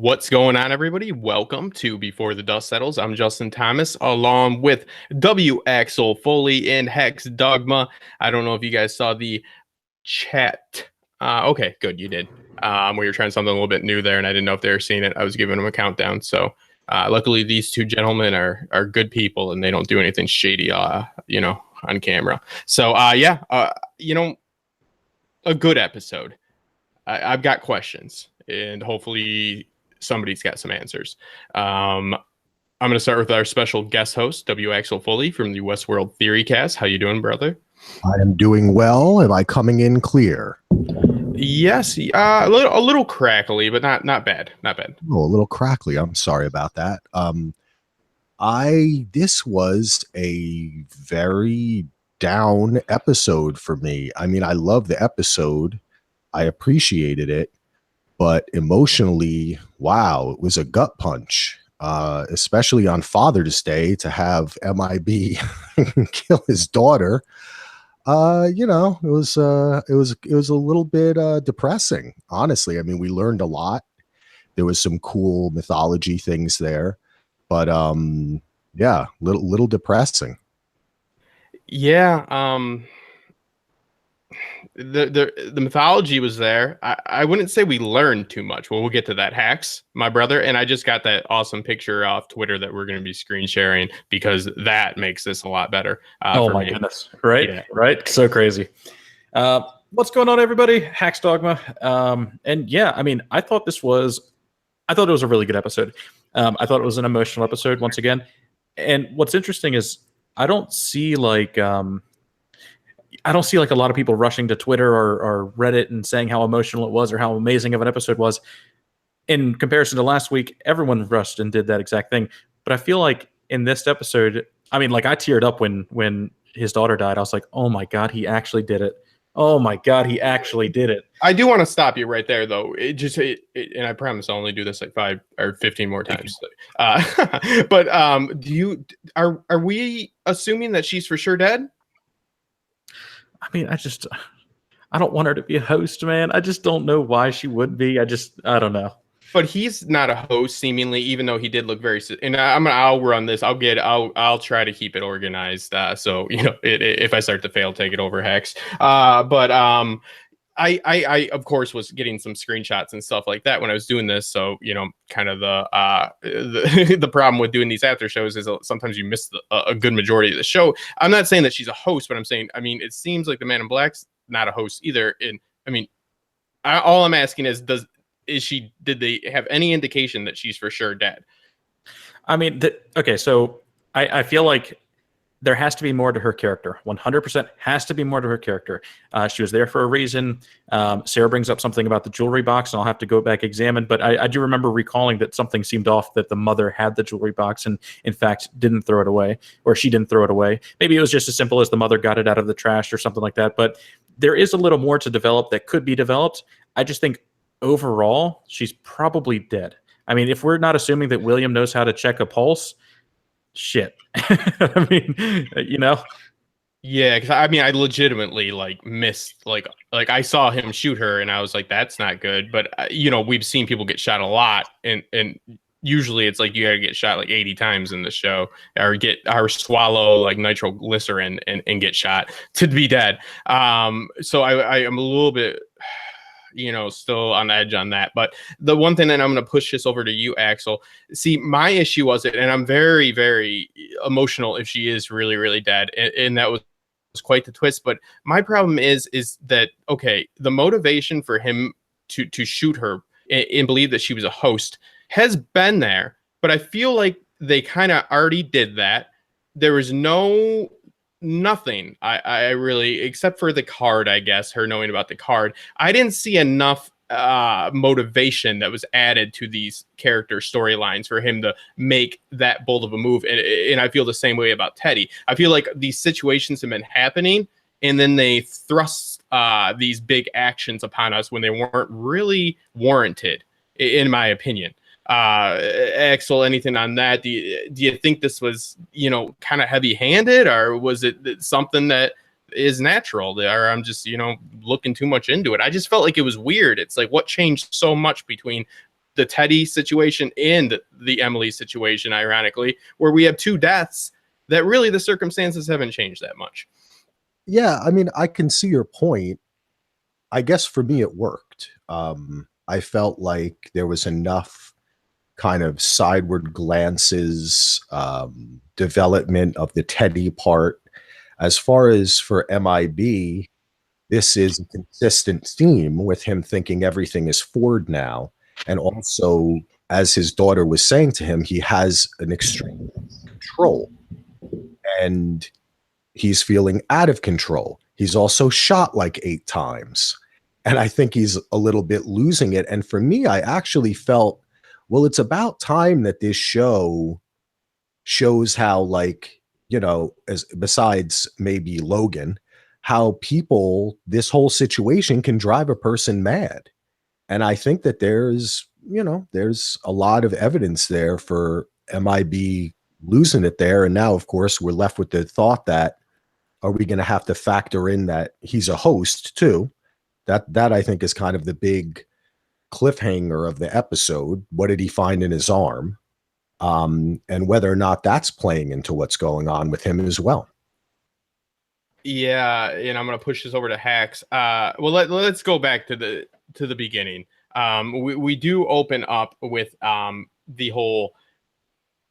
What's going on, everybody? Welcome to Before the Dust Settles. I'm Justin Thomas, along with W.Axel Foley and Hax Dogma. I don't know if you guys saw the chat. Okay, good, you did. We were trying something a little bit new there, and I didn't know if they were seeing it. I was giving them a countdown. So luckily, these two gentlemen are good people, and they don't do anything shady, on camera. So, a good episode. I've got questions, and hopefully somebody's got some answers. I'm going to start with our special guest host, W.Axel Foley from the Westworld TheoryCast. How you doing, brother? I am doing well. Am I coming in clear? Yes, a little crackly, but not bad. Not bad. Oh, a little crackly. I'm sorry about that. This was a very down episode for me. I mean, I love the episode. I appreciated it. But emotionally, wow, it was a gut punch, especially on Father's Day to have MIB kill his daughter. It was a little bit depressing, honestly. I mean, we learned a lot. There was some cool mythology things there, but little depressing. Yeah. The mythology was there. I wouldn't say we learned too much. Well, we'll get to that. Hax, my brother, and I just got that awesome picture off Twitter that we're going to be screen sharing because that makes this a lot better. Oh my goodness! Right, yeah. Right. So crazy. What's going on, everybody? Hax Dogma. And yeah, I mean, I thought it was a really good episode. I thought it was an emotional episode once again. And what's interesting is I don't see like a lot of people rushing to Twitter or Reddit and saying how emotional it was or how amazing of an episode was. In comparison to last week, everyone rushed and did that exact thing. But I feel like in this episode, I mean, like I teared up when his daughter died. I was like, oh my God, he actually did it. Oh my God, he actually did it. I do want to stop you right there, though. And I promise I'll only do this like 5 or 15 more times. But are we assuming that she's for sure dead? I mean, I don't want her to be a host, man. I just don't know why she would be. I don't know. But he's not a host, seemingly, even though he did look very. And I'll run this. I'll try to keep it organized. So if I start to fail, take it over, Hax. I of course was getting some screenshots and stuff like that when I was doing this. So kind of the problem with doing these after shows is sometimes you miss a good majority of the show. I'm not saying that she's a host, but I'm saying it seems like the Man in Black's not a host either. And I mean, all I'm asking is did they have any indication that she's for sure dead? I mean, okay, so I feel like there has to be more to her character. 100% has to be more to her character. She was there for a reason. Sarah brings up something about the jewelry box, and I'll have to go back examine. But I do remember recalling that something seemed off, that the mother had the jewelry box and, in fact, didn't throw it away, or she didn't throw it away. Maybe it was just as simple as the mother got it out of the trash or something like that. But there is a little more to develop that could be developed. I just think overall, she's probably dead. I mean, if we're not assuming that William knows how to check a pulse, shit. I mean, Yeah, because I legitimately missed I saw him shoot her and I was like, that's not good. But we've seen people get shot a lot, and usually it's like you gotta get shot like 80 times in the show or swallow like nitroglycerin and get shot to be dead. So I am a little bit still on edge on that. But the one thing that I'm going to push this over to you, Axel. See, my issue was and I'm very, very emotional if she is really, really dead. And that was quite the twist. But my problem is that, okay, the motivation for him to shoot her and believe that she was a host has been there. But I feel like they kind of already did that. There was nothing I really, except for the card, I guess, her knowing about the card. I didn't see enough motivation that was added to these character storylines for him to make that bold of a move. And I feel the same way about Teddy. I feel like these situations have been happening, and then they thrust these big actions upon us when they weren't really warranted, in my opinion. Axel, anything on that? Do you think this was, kind of heavy-handed, or was it something that is natural, or I'm just, looking too much into it? I just felt like it was weird. It's like, what changed so much between the Teddy situation and the Emily situation, ironically, where we have two deaths that really the circumstances haven't changed that much. Yeah, I mean, I can see your point. I guess for me, it worked. I felt like there was enough kind of sideward glances, development of the Teddy part. As far as for MIB, this is a consistent theme with him thinking everything is Ford now. And also, as his daughter was saying to him, he has an extreme control. And he's feeling out of control. He's also shot like 8 times. And I think he's a little bit losing it. And for me, I actually felt, well, it's about time that this show shows how, like, you know, as besides maybe Logan, how people, this whole situation can drive a person mad. And I think that there's, you know, there's a lot of evidence there for MIB losing it there. And now, of course, we're left with the thought that, are we going to have to factor in that he's a host too? That I think is kind of the big cliffhanger of the episode. What did he find in his arm? And whether or not that's playing into what's going on with him as well. Yeah, and I'm gonna push this over to Hax. Well, let's go back to the beginning. We do open up with the whole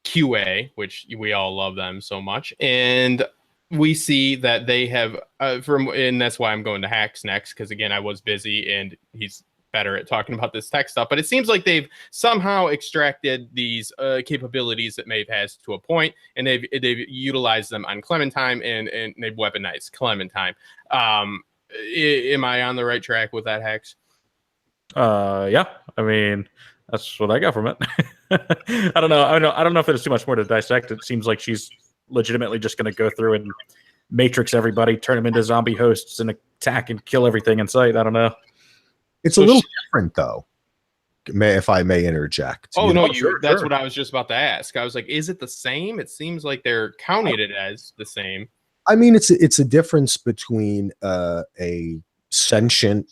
QA, which we all love them so much, and we see that they have and that's why I'm going to Hax next, because again, I was busy and he's better at talking about this tech stuff. But it seems like they've somehow extracted these capabilities that Maeve has to a point, and they've utilized them on Clementine, and they've weaponized Clementine. Am I on the right track with that, Hax? Yeah, I mean, that's what I got from it. I don't know. I don't know if there's too much more to dissect. It seems like she's legitimately just going to go through and matrix everybody, turn them into zombie hosts, and attack and kill everything in sight. I don't know. It's a little different, though. If I may interject. Oh, no, that's what I was just about to ask. I was like, is it the same? It seems like they're counting it as the same. I mean, it's a difference between a sentient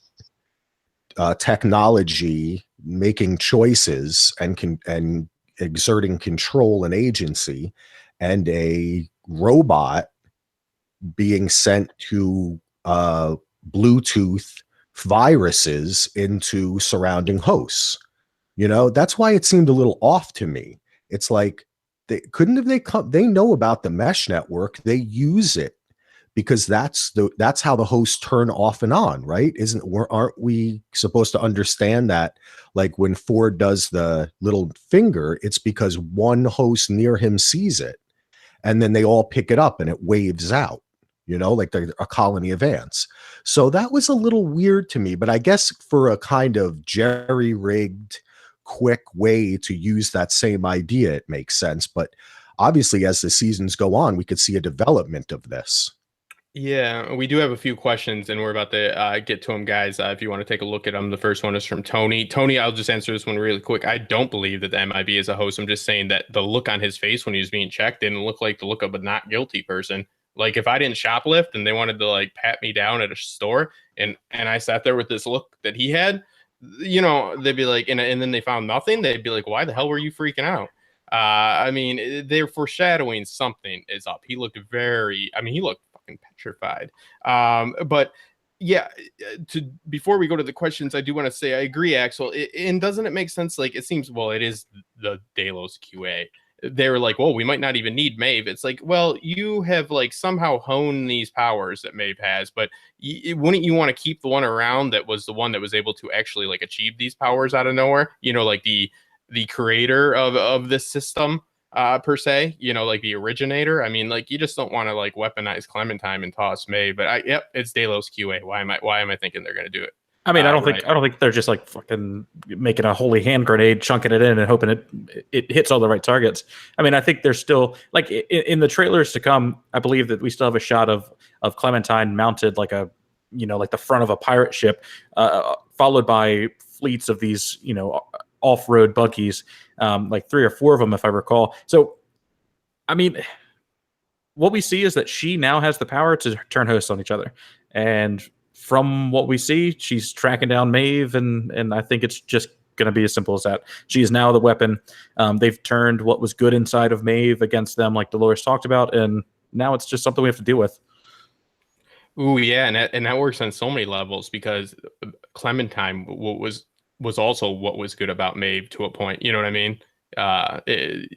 technology making choices and exerting control and agency, and a robot being sent to Bluetooth viruses into surrounding hosts. You know, that's why it seemed a little off to me. It's like, they know about the mesh network. They use it because that's how the hosts turn off and on, right? Aren't we supposed to understand that, like, when Ford does the little finger, it's because one host near him sees it, and then they all pick it up and it waves out, you know, like they're a colony of ants. So that was a little weird to me, but I guess for a kind of jerry-rigged, quick way to use that same idea, it makes sense. But obviously, as the seasons go on, we could see a development of this. Yeah, we do have a few questions, and we're about to get to them, guys. If you want to take a look at them, the first one is from Tony. Tony, I'll just answer this one really quick. I don't believe that the MIB is a host. I'm just saying that the look on his face when he was being checked didn't look like the look of a not guilty person. Like, if I didn't shoplift and they wanted to, like, pat me down at a store, and I sat there with this look that he had, you know, they'd be like, and then they found nothing. They'd be like, why the hell were you freaking out? I mean, they're foreshadowing something is up. He looked he looked fucking petrified. But yeah, before we go to the questions, I do want to say I agree, Axel. And doesn't it make sense? Like, it seems, well, it is the Delos QA. They're like, well, we might not even need Maeve. It's like, well, you have, like, somehow honed these powers that Maeve has, but wouldn't you want to keep the one around that was the one that was able to actually, like, achieve these powers out of nowhere? You know, like the creator of this system, per se, you know, like the originator. I mean, like, you just don't want to, like, weaponize Clementine and toss Maeve. But it's Delos QA. Why am I thinking they're going to do it? I mean, I don't think they're just, like, fucking making a holy hand grenade, chunking it in and hoping it hits all the right targets. I mean, I think there's still, like, in the trailers to come, I believe that we still have a shot of Clementine mounted like a, you know, like the front of a pirate ship, followed by fleets of these, you know, off-road buggies, like 3 or 4 of them, if I recall. So, I mean, what we see is that she now has the power to turn hosts on each other. And from what we see, she's tracking down Maeve, and I think it's just going to be as simple as that. She is now the weapon. They've turned what was good inside of Maeve against them, like Dolores talked about, and now it's just something we have to deal with. Ooh, yeah, and that works on so many levels, because Clementine was also what was good about Maeve to a point. You know what I mean?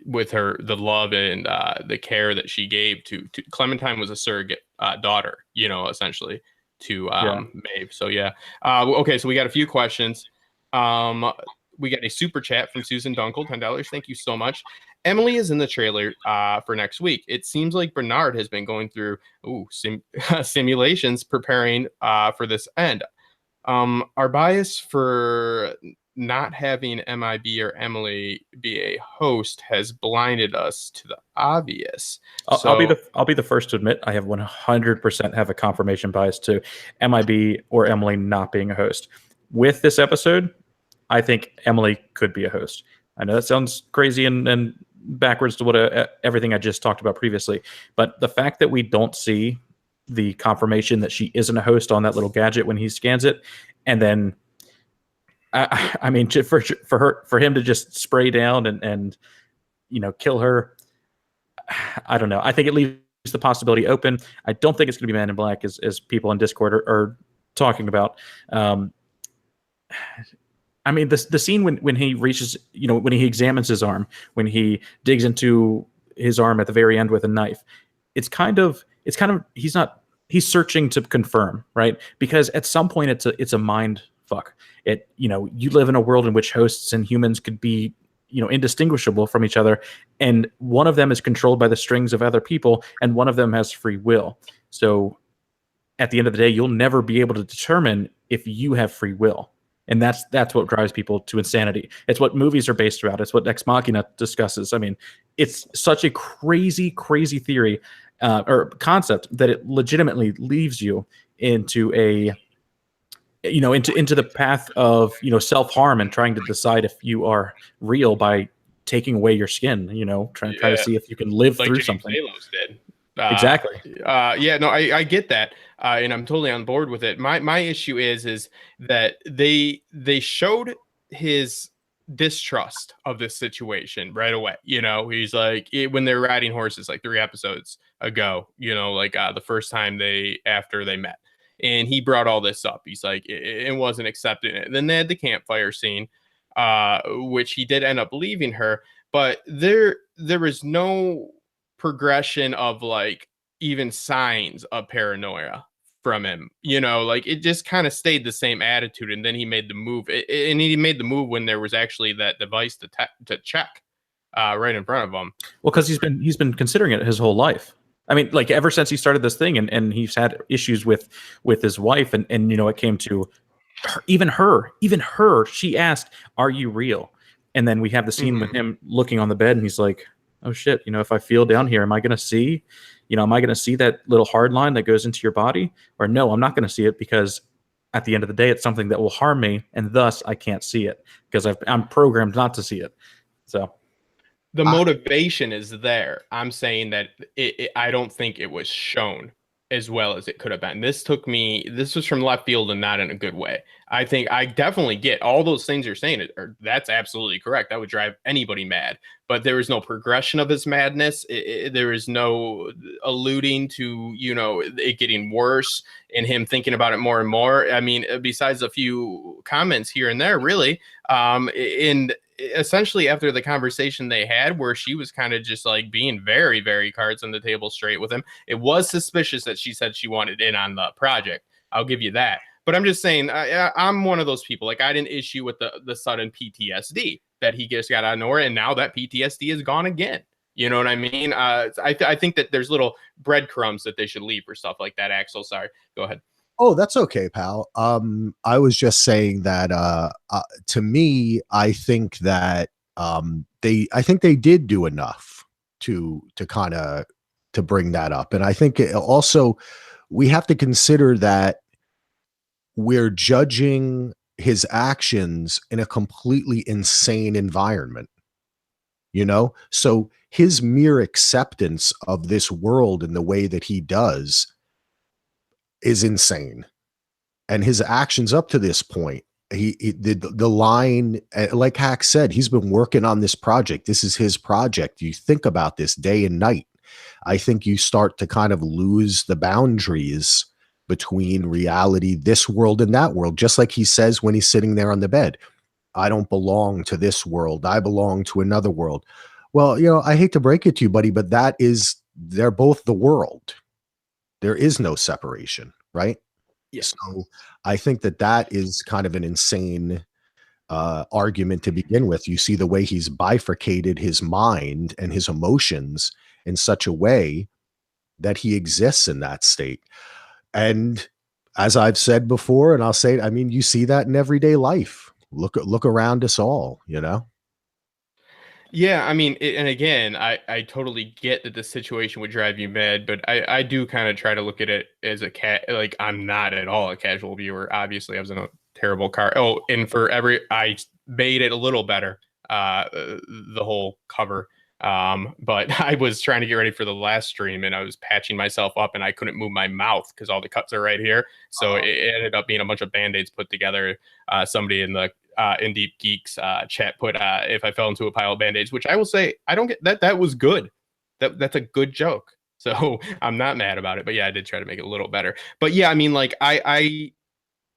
With the love and the care that she gave to Clementine was a surrogate daughter, you know, essentially to Maeve. So yeah. Okay, so we got a few questions. We got a super chat from Susan Dunkel, $10. Thank you so much. Emily is in the trailer for next week. It seems like Bernard has been going through simulations preparing for this end. Our bias for not having MIB or Emily be a host has blinded us to the obvious. I'll be the first to admit I have 100% have a confirmation bias to MIB or Emily not being a host. With this episode, I think Emily could be a host. I know that sounds crazy and backwards to what everything I just talked about previously, but the fact that we don't see the confirmation that she isn't a host on that little gadget when he scans it, and then I mean, for him to just spray down and you know, kill her, I don't know. I think it leaves the possibility open. I don't think it's going to be Man in Black, as people on Discord are talking about. I mean, the scene when he reaches, you know, when he examines his arm, when he digs into his arm at the very end with a knife, it's kind of he's searching to confirm, right? Because at some point it's a mind fuck. You know, you live in a world in which hosts and humans could be, you know, indistinguishable from each other, and one of them is controlled by the strings of other people, and one of them has free will. So at the end of the day, you'll never be able to determine if you have free will. And that's what drives people to insanity. It's what movies are based around. It's what Ex Machina discusses. I mean, it's such a crazy, crazy theory or concept that it legitimately leaves you into a, you know, into the path of, you know, self-harm and trying to decide if you are real by taking away your skin, you know, trying to see if you can live through something. Halos did. Exactly. Yeah, no, I get that. And I'm totally on board with it. My issue is that they showed his distrust of this situation right away. You know, he's like, when they're riding horses, like 3 episodes ago, you know, like the first time after they met, and he brought all this up. He's like, it wasn't accepting it. Then they had the campfire scene, which he did end up leaving her, but there was no progression of like even signs of paranoia from him, you know, like it just kind of stayed the same attitude. And then he made the move, and he made the move when there was actually that device to check right in front of him. Well, because he's been considering it his whole life. I mean, like ever since he started this thing, and he's had issues with his wife, and you know, it came to her, even her. She asked, "Are you real?" And then we have the scene with him looking on the bed, and he's like, "Oh shit, you know, if I feel down here, am I going to see that little hard line that goes into your body? Or no, I'm not going to see it, because at the end of the day, it's something that will harm me, and thus I can't see it because I'm programmed not to see it." So the motivation is there. I'm saying that I don't think it was shown as well as it could have been. This was from left field and not in a good way. I think I definitely get all those things you're saying. That's absolutely correct. That would drive anybody mad. But there is no progression of his madness. There is no alluding to, you know, it getting worse and him thinking about it more and more. I mean, besides a few comments here and there, really. And essentially after the conversation they had, where she was kind of just like being very, very cards on the table straight with him, it was suspicious that she said she wanted in on the project. I'll give you that. But I'm just saying, I'm one of those people. Like, I didn't issue with the sudden PTSD that he just got out of nowhere, and now that PTSD is gone again. You know what I mean? I think that there's little breadcrumbs that they should leave for stuff like that. Axel, sorry. Go ahead. Oh, that's okay, pal. I was just saying that to me, I think that they did do enough to kind of to bring that up, and I think also we have to consider that we're judging his actions in a completely insane environment. You know, so his mere acceptance of this world in the way that he does is insane. And his actions up to this point the line, like Hax said, he's been working on this project. This is his project. You think about this day and night. I think you start to kind of lose the boundaries between reality, this world and that world, just like he says when he's sitting there on the bed. I don't belong to this world. I belong to another world. Well, I hate to break it to you, buddy, but they're both the world. There is no separation, right? Yeah. So I think that is kind of an insane argument to begin with. You see the way he's bifurcated his mind and his emotions in such a way that he exists in that state. And as I've said before, and I'll say it, I mean, you see that in everyday life. Look around us all, Yeah, I mean, and again, I totally get that the situation would drive you mad, but I do kind of try to look at it as like I'm not at all a casual viewer. Obviously, I was in a terrible car. Oh, and I made it a little better, the whole cover. But I was trying to get ready for the last stream and I was patching myself up and I couldn't move my mouth because all the cuts are right here. So it ended up being a bunch of band-aids put together. Somebody in the in Deep Geeks chat put if I fell into a pile of band-aids, which I will say I don't get that. That was good. That's a good joke. So I'm not mad about it. But yeah, I did try to make it a little better. But yeah, I mean, like I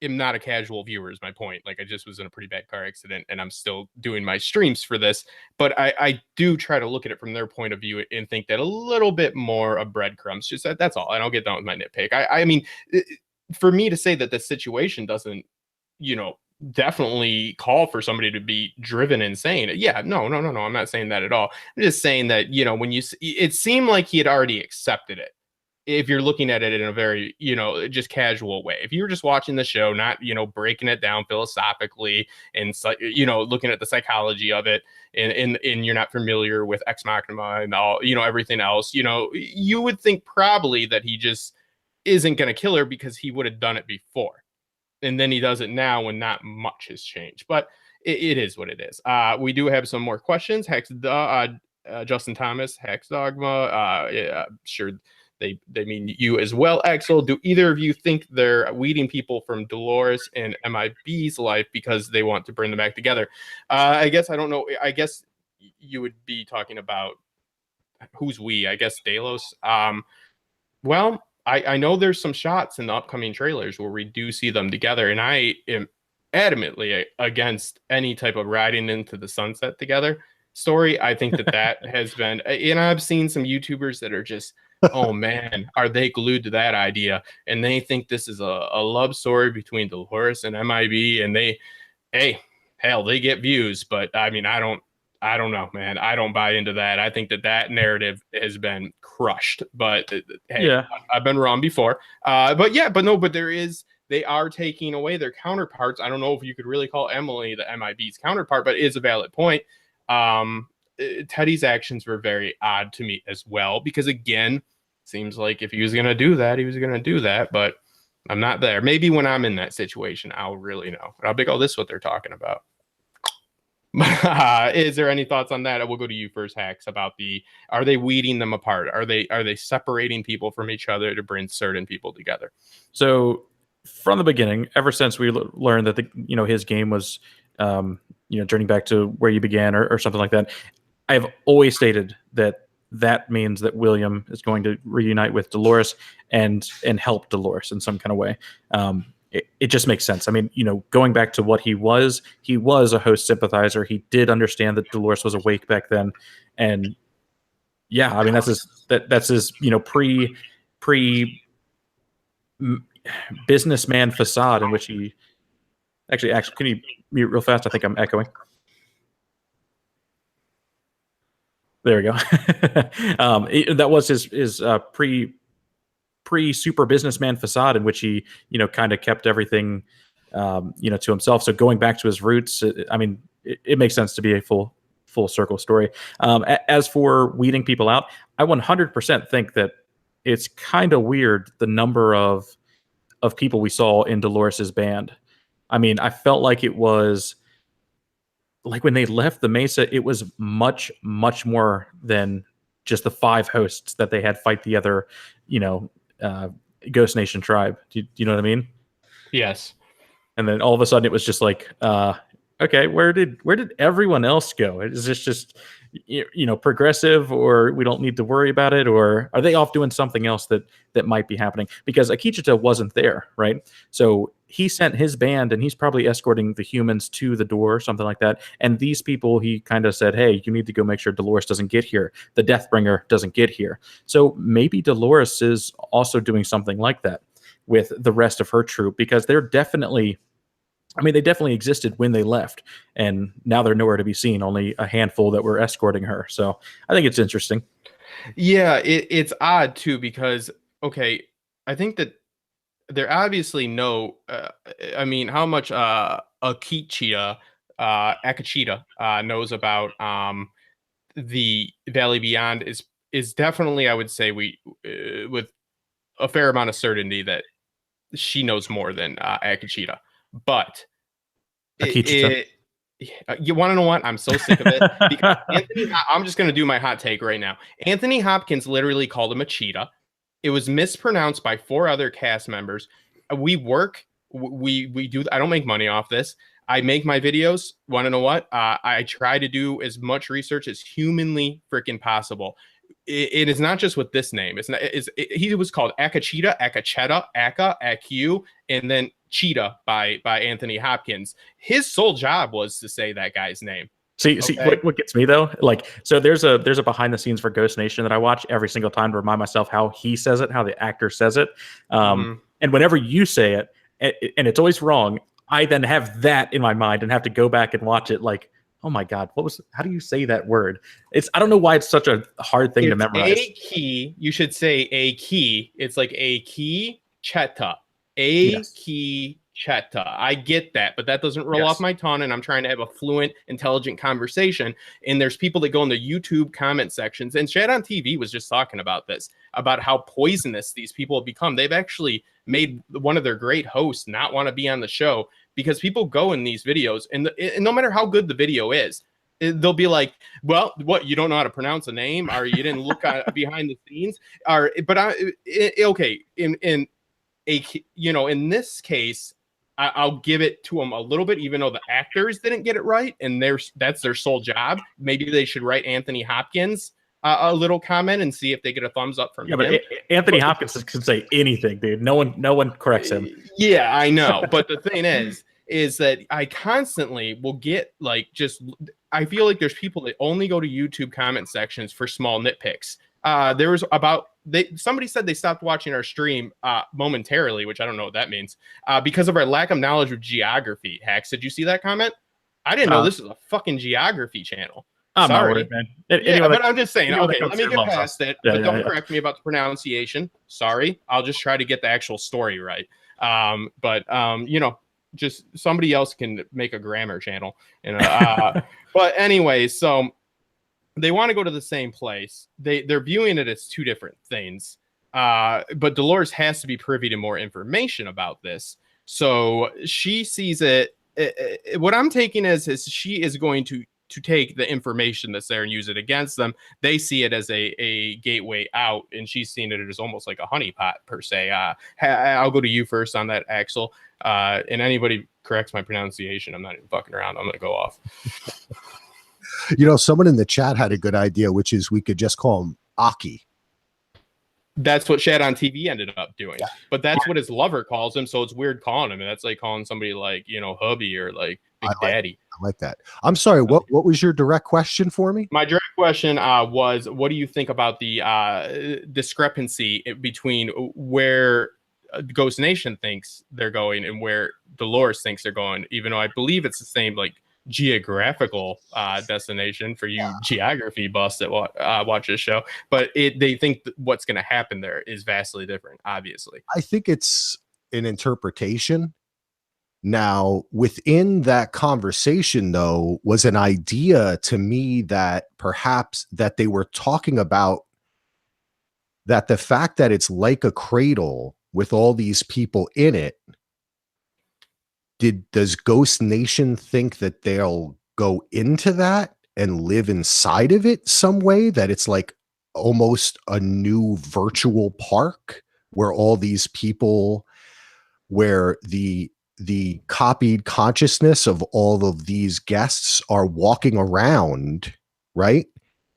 am not a casual viewer is my point. Like I just was in a pretty bad car accident and I'm still doing my streams for this, but I do try to look at it from their point of view and think that a little bit more of breadcrumbs, just that's all. And I'll get done with my nitpick. I mean, for me to say that the situation doesn't, definitely call for somebody to be driven insane. Yeah, no. I'm not saying that at all. I'm just saying that, when it seemed like he had already accepted it. If you're looking at it in a very, just casual way, if you were just watching the show, not, breaking it down philosophically and, looking at the psychology of it and you're not familiar with Ex Machina and all, everything else, you would think probably that he just isn't going to kill her because he would have done it before. And then he does it now when not much has changed. But it is what it is. We do have some more questions. Justin Thomas HaxDogma. Yeah, sure. They mean you as well, Axel. Do either of you think they're weeding people from Dolores and MIB's life because they want to bring them back together? I guess I don't know. I guess you would be talking about who's we. I guess Delos. Well, I know there's some shots in the upcoming trailers where we do see them together, and I am adamantly against any type of riding into the sunset together story. I think that has been, and I've seen some YouTubers that are just, oh man, are they glued to that idea? And they think this is a love story between Dolores and MIB, and they get views, but I mean, I don't know, man. I don't buy into that. I think that narrative has been crushed, but hey, yeah. I've been wrong before. But they are taking away their counterparts. I don't know if you could really call Emily the MIB's counterpart, but it is a valid point. Teddy's actions were very odd to me as well, because again, seems like if he was going to do that, he was going to do that, but I'm not there. Maybe when I'm in that situation, I'll really know. I'll be like, oh, this is what they're talking about. Is there any thoughts on that? We'll go to you first, Hax, about are they weeding them apart? Are they separating people from each other to bring certain people together? So from the beginning, ever since we learned that his game was journeying back to where you began or something like that, I have always stated that means that William is going to reunite with Dolores and help Dolores in some kind of way. It just makes sense. I mean, going back to what he was a host sympathizer. He did understand that Dolores was awake back then. And yeah, I mean, that's his pre businessman facade in which he actually, can you mute real fast? I think I'm echoing. There we go. That was his pre super businessman facade in which he kind of kept everything to himself. So going back to his roots, I mean, it makes sense to be a full circle story. As for weeding people out, I 100% think that it's kind of weird the number of people we saw in Dolores's band. I mean, I felt like it was like when they left the Mesa, it was much, much more than just the 5 hosts that they had fight the other, Ghost Nation tribe. Do you know what I mean? Yes. And then all of a sudden it was just like, okay, where did everyone else go? Is this just, you know, progressive, or we don't need to worry about it, or are they off doing something else that might be happening? Because Akichita wasn't there, right? So he sent his band, and he's probably escorting the humans to the door, something like that. And these people, he kind of said, hey, you need to go make sure Dolores doesn't get here. The Deathbringer doesn't get here. So maybe Dolores is also doing something like that with the rest of her troop, because they're definitely, I mean, they definitely existed when they left, and now they're nowhere to be seen. Only a handful that were escorting her. So I think it's interesting. Yeah, it's odd too, because okay, I think that there obviously know. I mean, how much Akachita knows about the Valley Beyond is definitely, I would say, we with a fair amount of certainty that she knows more than Akachita. But you want to know what? I'm so sick of it. Because I'm just going to do my hot take right now. Anthony Hopkins literally called him a cheetah. It was mispronounced by 4 other cast members. We work. We do. I don't make money off this. I make my videos. Want to know what? I try to do as much research as humanly freaking possible. It is not just with this name. It's not. He was called Akachita, Akacheta, Aka, Aku, and then Cheetah by Anthony Hopkins. His sole job was to say that guy's name. See, what gets me though, like, so there's a behind the scenes for Ghost Nation that I watch every single time to remind myself how he says it, how the actor says it. And whenever you say it, and it's always wrong, I then have that in my mind and have to go back and watch it. Like, oh my God, how do you say that word? I don't know why it's such a hard thing to memorize. A key, you should say a key. It's like a key cheta. Key cheta. I get that, but that doesn't roll off my tongue, and I'm trying to have a fluent, intelligent conversation. And there's people that go in the YouTube comment sections, and Chad on TV was just talking about this, about how poisonous these people have become. They've actually made one of their great hosts not want to be on the show, because people go in these videos, and no matter how good the video is, they'll be like, well, what, you don't know how to pronounce a name, or you didn't look behind the scenes, okay, in this case, I'll give it to them a little bit, even though the actors didn't get it right, and that's their sole job. Maybe they should write Anthony Hopkins a little comment and see if they get a thumbs up from him. But Anthony Hopkins can say anything, dude. No one corrects him. Yeah, I know. But the thing is that I constantly will get I feel like there's people that only go to YouTube comment sections for small nitpicks. There was somebody said they stopped watching our stream momentarily, which I don't know what that means, because of our lack of knowledge of geography. Hax, did you see that comment? I didn't know this is a fucking geography channel. I'm sorry, not worried, man. But I'm just saying. Okay, let me get past it. But don't correct me about the pronunciation. Sorry, I'll just try to get the actual story right. Just somebody else can make a grammar channel. But anyway, so they want to go to the same place. They're viewing it as 2 different things. But Dolores has to be privy to more information about this. So she sees it. What I'm taking is she is going to take the information that's there and use it against them. They see it as a gateway out, and she's seen it as almost like a honeypot per se. I'll go to you first on that, Axel. And anybody corrects my pronunciation, I'm not even fucking around. I'm going to go off. Someone in the chat had a good idea, which is we could just call him Aki. That's what Shad on TV ended up doing. Yeah. But that's what his lover calls him, so it's weird calling him. And that's like calling somebody like, hubby or like Big Daddy. I like that. I'm sorry, what was your direct question for me? My direct question was, what do you think about the discrepancy between where Ghost Nation thinks they're going and where Dolores thinks they're going, even though I believe it's the same geographical destination for you geography buffs that watch this show, but they think what's going to happen there is vastly different. Obviously, I think it's an interpretation. Now, within that conversation, though, was an idea to me that perhaps that they were talking about that the fact that it's like a cradle with all these people in it. Does Ghost Nation think that they'll go into that and live inside of it some way, that it's like almost a new virtual park where all these people, where the the copied consciousness of all of these guests are walking around, right?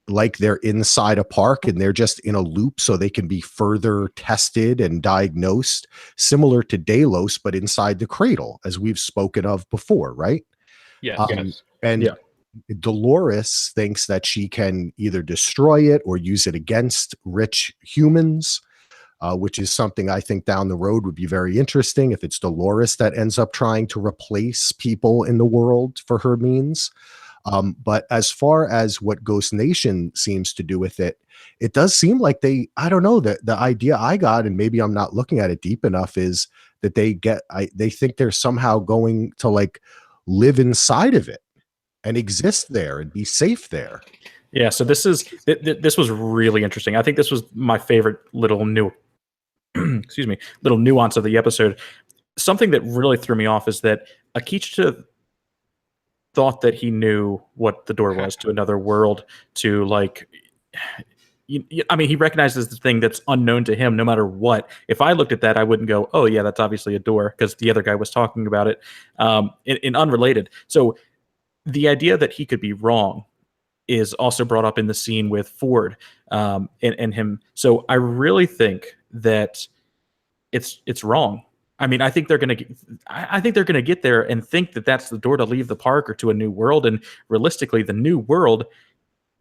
Like they're inside a park and they're just in a loop so they can be further tested and diagnosed, similar to Delos, but inside the cradle, as we've spoken of before, right? Yes. Yes. And Yeah. Dolores thinks that she can either destroy it or use it against rich humans, which is something I think down the road would be very interesting if it's Dolores that ends up trying to replace people in the world for her means. But as far as what Ghost Nation seems to do with it, it does seem like I don't know, the idea I got, and maybe I'm not looking at it deep enough, is that they think they're somehow going to like live inside of it and exist there and be safe there. Yeah. So this was really interesting. I think this was my favorite little little nuance of the episode. Something that really threw me off is that Akecheta thought that he knew what the door was to another world, to like, I mean, he recognizes the thing that's unknown to him no matter what. If I looked at that, I wouldn't go, oh yeah, that's obviously a door, because the other guy was talking about it in unrelated. So the idea that he could be wrong is also brought up in the scene with Ford and him. So I really think that it's wrong. I mean, I think they're gonna get there and think that that's the door to leave the park or to a new world. And realistically, the new world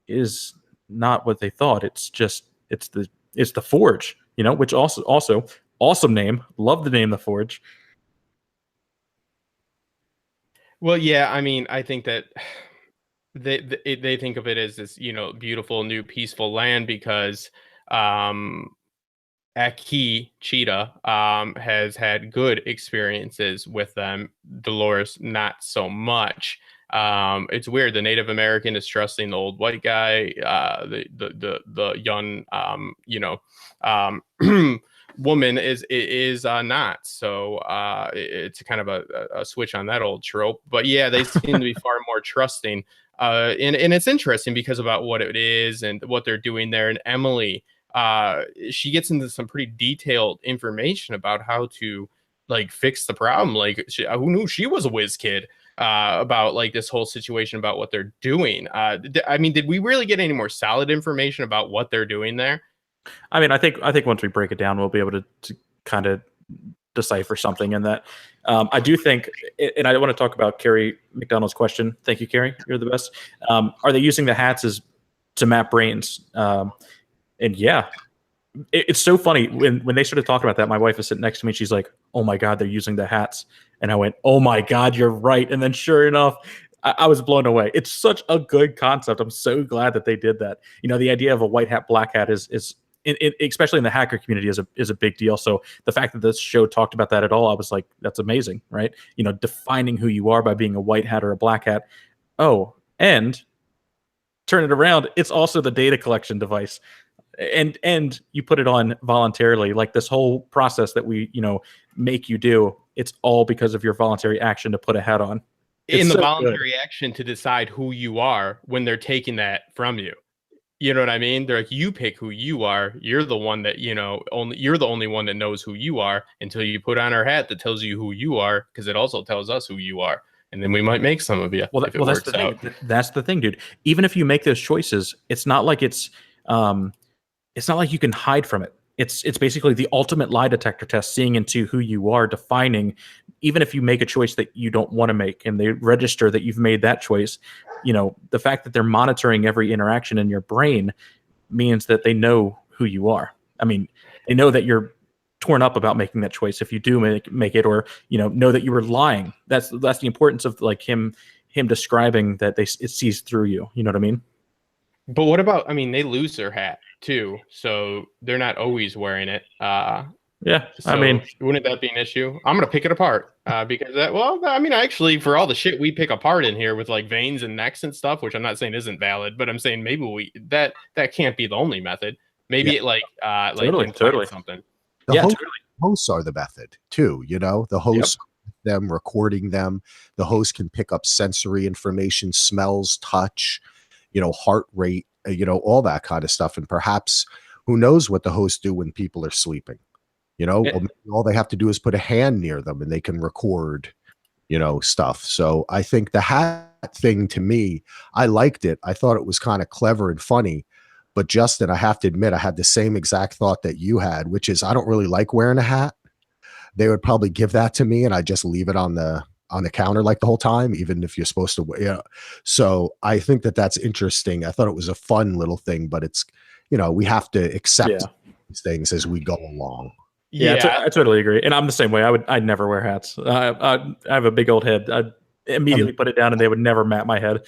is not what they thought. It's the Forge, which also awesome name. Love the name, the Forge. Well, yeah, I mean, I think that they think of it as this, beautiful new peaceful land because Akecheta has had good experiences with them. Dolores, not so much. It's weird. The Native American is trusting the old white guy. The young, woman is not. So it's kind of a switch on that old trope. But yeah, they seem to be far more trusting. And it's interesting because about what it is and what they're doing there. And Emily, she gets into some pretty detailed information about how to like fix the problem. Like, who knew she was a whiz kid about like this whole situation about what they're doing. I mean, did we really get any more solid information about what they're doing there? I mean, I think once we break it down, we'll be able to kind of decipher something in that. I do think, and I want to talk about Carrie McDonald's question. Thank you, Carrie. You're the best. Are they using the hats to map brains? And yeah, it's so funny when they started talking about that. My wife was sitting next to me. She's like, "Oh my God, they're using the hats." And I went, "Oh my God, you're right." And then sure enough, I was blown away. It's such a good concept. I'm so glad that they did that. The idea of a white hat, black hat is especially in the hacker community is a big deal. So the fact that this show talked about that at all, I was like, that's amazing, right? Defining who you are by being a white hat or a black hat. Oh, and turn it around, it's also the data collection device. And you put it on voluntarily, like this whole process that we, make you do, it's all because of your voluntary action to put a hat on. In the voluntary action to decide who you are when they're taking that from you. You know what I mean? They're like, you pick who you are. You're the one that, you're the only one that knows who you are until you put on our hat that tells you who you are, because it also tells us who you are. And then we might make some of you. Well, that's the thing. That's the thing, dude. Even if you make those choices, it's not like it's not like you can hide from it. It's basically the ultimate lie detector test, seeing into who you are, defining, even if you make a choice that you don't want to make and they register that you've made that choice, the fact that they're monitoring every interaction in your brain means that they know who you are. I mean, they know that you're torn up about making that choice if you do make it, or, know that you were lying. That's the importance of like him describing that it sees through you. You know what I mean? But what about, they lose their hat too, so they're not always wearing it. Yeah, so wouldn't that be an issue? I'm gonna pick it apart because actually, for all the shit we pick apart in here with like veins and necks and stuff, which I'm not saying isn't valid, but I'm saying maybe that can't be the only method. Maybe it totally something. The hosts are the method too. The hosts. Yep. Them recording them. The host can pick up sensory information, smells, touch, heart rate, all that kind of stuff. And perhaps who knows what the hosts do when people are sleeping. You know, or maybe all they have to do is put a hand near them and they can record, you know, stuff. So I think the hat thing, to me, I liked it. I thought it was kind of clever and funny. But Justin, I have to admit, I had the same exact thought that you had, which is I don't really like wearing a hat. They would probably give that to me and I just leave it on the counter like the whole time, even if you're supposed to, yeah. So I think that that's interesting. I thought it was a fun little thing, but it's, you know, we have to accept these things as we go along. Yeah, I totally agree. And I'm the same way. I'd never wear hats. I have a big old head. I'd immediately put it down and they would never mat my head.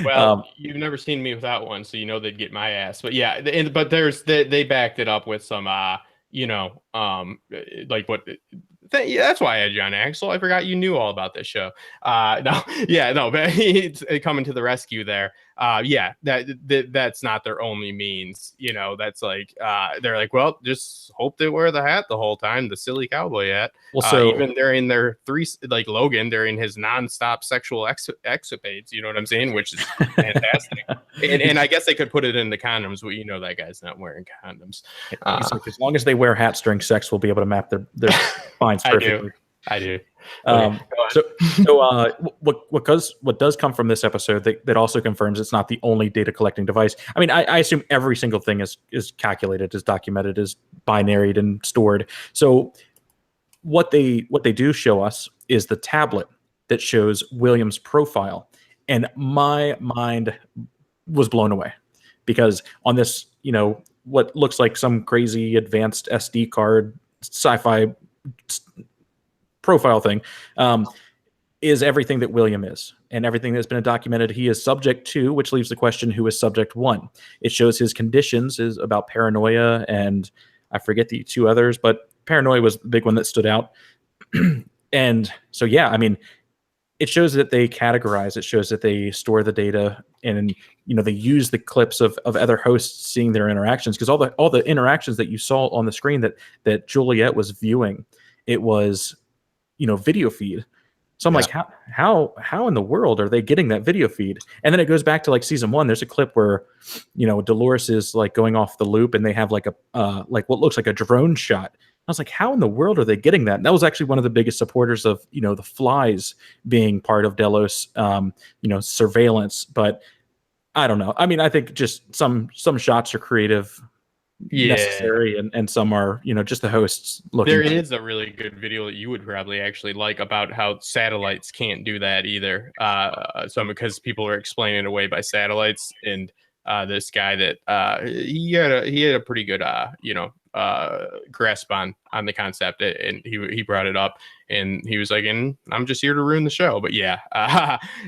Well, you've never seen me without one, so you know they'd get my ass. But yeah, but they backed it up with some you know, like what that's why I had you on, Axel. I forgot you knew all about this show. No, yeah, no, but it's coming to the rescue there. Yeah, that's not their only means. You know, that's like they're like, well, just hope they wear the hat the whole time, the silly cowboy hat. Well, so even during their like Logan during his nonstop sexual escapades, you know what I'm saying, which is fantastic. and I guess they could put it in the condoms, but you know that guy's not wearing condoms. As long as they wear hats during sex, we'll be able to map their spines perfectly. I do. What does come from this episode that also confirms it's not the only data collecting device. I mean, I assume every single thing is calculated, is documented, is binaried and stored. So what they do show us is the tablet that shows William's profile, and my mind was blown away because on this, you know, what looks like some crazy advanced SD card sci-fi profile thing, is everything that William is and everything that's been documented. He is subject to, which leaves the question, who is subject one? It shows his conditions is about paranoia, and I forget the two others, but paranoia was the big one that stood out. And so, yeah, I mean, it shows that they categorize, it shows that they store the data, and, you know, they use the clips of other hosts seeing their interactions, because all the interactions that you saw on the screen that Juliet was viewing, it was, you know, video feed. So I'm like, how in the world are they getting that video feed? And then it goes back to like season 1. There's a clip where, you know, Dolores is like going off the loop and they have like a like what looks like a drone shot. I was like, how in the world are they getting that? And that was actually one of the biggest supporters of, you know, the flies being part of Delos, you know, surveillance. But I don't know. I mean, I think just some shots are creative, necessary, and some are, you know, just the hosts looking. There is a really good video that you would probably actually like about how satellites can't do that either. So because people are explaining it away by satellites, and this guy that he had a pretty good you know, grasp on the concept, and he brought it up, and he was like, and I'm just here to ruin the show. But yeah,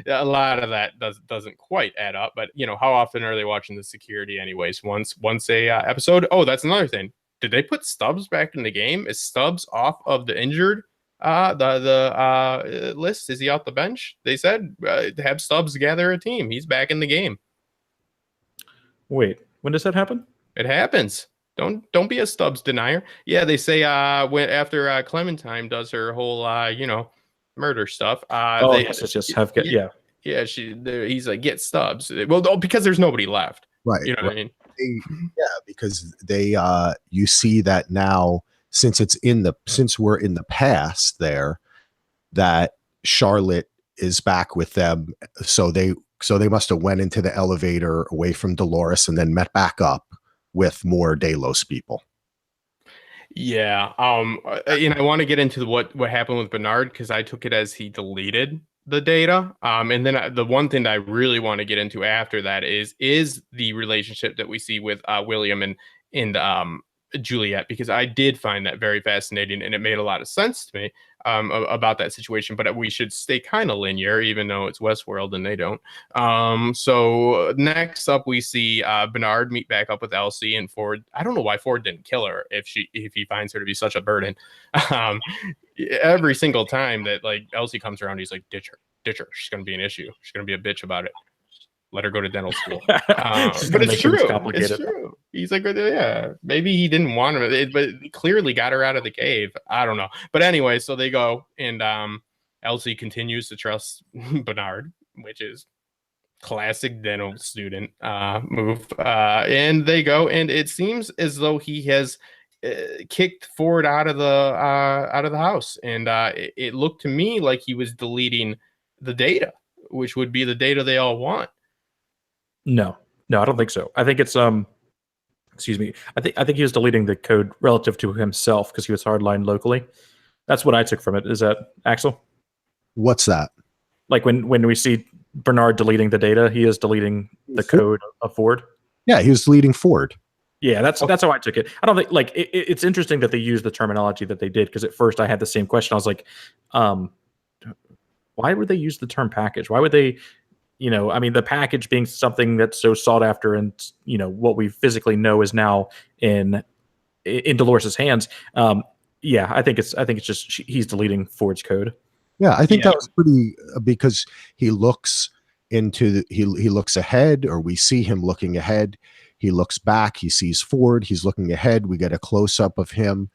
a lot of that doesn't quite add up. But you know, how often are they watching the security anyways? Once a episode. Oh, that's another thing. Did they put Stubbs back in the game? Is Stubbs off of the injured the list? Is he off the bench? They said have Stubbs gather a team. He's back in the game. Wait, when does that happen? It happens. Don't be a Stubbs denier. Yeah, they say when after Clementine does her whole you know, murder stuff. He's like, get Stubbs. Well, because there's nobody left. Right. You know what I mean? Because they you see that now, since we're in the past there, that Charlotte is back with them. So they must have went into the elevator away from Dolores and then met back up with more Delos people. Yeah. And I want to get into what happened with Bernard, because I took it as he deleted the data. And then the one thing that I really want to get into after that is the relationship that we see with William and Juliet, because I did find that very fascinating, and it made a lot of sense to me about that situation. But we should stay kind of linear, even though it's Westworld and they don't. So next up, we see Bernard meet back up with Elsie, and Ford. I don't know why Ford didn't kill her if he finds her to be such a burden. Every single time that like Elsie comes around, he's like, ditch her. She's going to be an issue. She's going to be a bitch about it. Let her go to dental school. But it's true. It's true. He's like, yeah, maybe he didn't want him, but he clearly got her out of the cave. I don't know. But anyway, so they go, and Elsie continues to trust Bernard, which is classic dental student move. And they go, and it seems as though he has kicked Ford out of the house, and it looked to me like he was deleting the data, which would be the data they all want. No, I don't think so. I think it's excuse me. I think he was deleting the code relative to himself because he was hardlined locally. That's what I took from it. Is that Axel? What's that? Like when we see Bernard deleting the data, he is deleting the code of Ford. Yeah, he was deleting Ford. Yeah, that's how I took it. I don't think like it's interesting that they use the terminology that they did because at first I had the same question. I was like, why would they use the term package? Why would they? I mean, the package being something that's so sought after, and what we physically know is now in Dolores's hands. Yeah, I think it's just he's deleting Ford's code. Yeah, I think that was pretty because he looks into he looks ahead, or we see him looking ahead. He looks back, he sees Ford, he's looking ahead. We get a close up of him.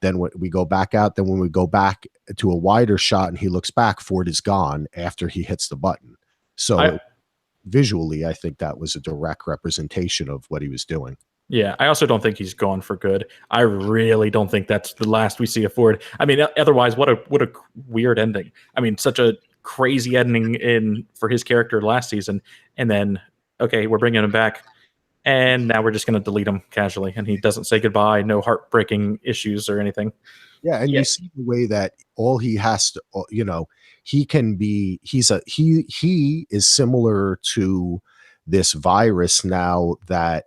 Then we go back out. Then when we go back to a wider shot and he looks back, Ford is gone after he hits the button. So visually, I think that was a direct representation of what he was doing. Yeah, I also don't think he's gone for good. I really don't think that's the last we see of Ford. I mean, otherwise, what a weird ending. I mean, such a crazy ending for his character last season, and then okay, we're bringing him back, and now we're just going to delete him casually, and he doesn't say goodbye, no heartbreaking issues or anything. Yeah, and you see the way that all he has to, he can be. He is similar to this virus now that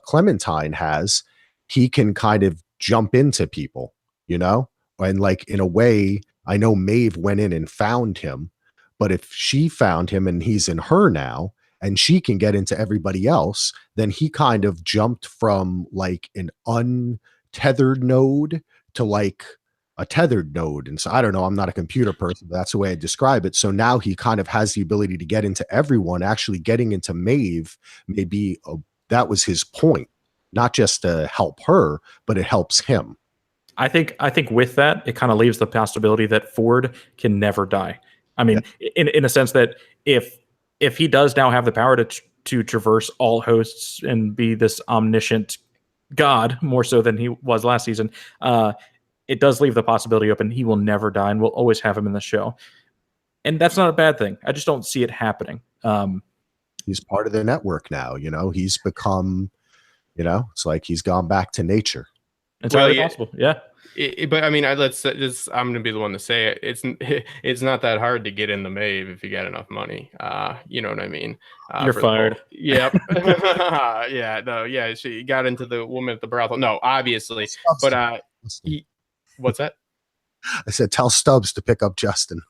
Clementine has. He can kind of jump into people, and like in a way, I know Maeve went in and found him, but if she found him and he's in her now, and she can get into everybody else, then he kind of jumped from like an untethered node to like a tethered node. And so I don't know, I'm not a computer person, but that's the way I describe it. So now he kind of has the ability to get into everyone. Actually getting into Maeve, maybe that was his point, not just to help her, but it helps him. I think with that, it kind of leaves the possibility that Ford can never die. I mean, in a sense that if he does now have the power to traverse all hosts and be this omniscient god, more so than he was last season, it does leave the possibility open. He will never die, and we'll always have him in the show. And that's not a bad thing. I just don't see it happening. He's part of the network now. He's become, it's like he's gone back to nature. It's entirely possible. Yeah. But I mean, I'm going to be the one to say it. It's not that hard to get in the Maeve if you got enough money. You know what I mean? You're fired. Yep. Yeah. No. Yeah. She got into the woman at the brothel. No, obviously. But what's that? I said, tell Stubbs to pick up Justin.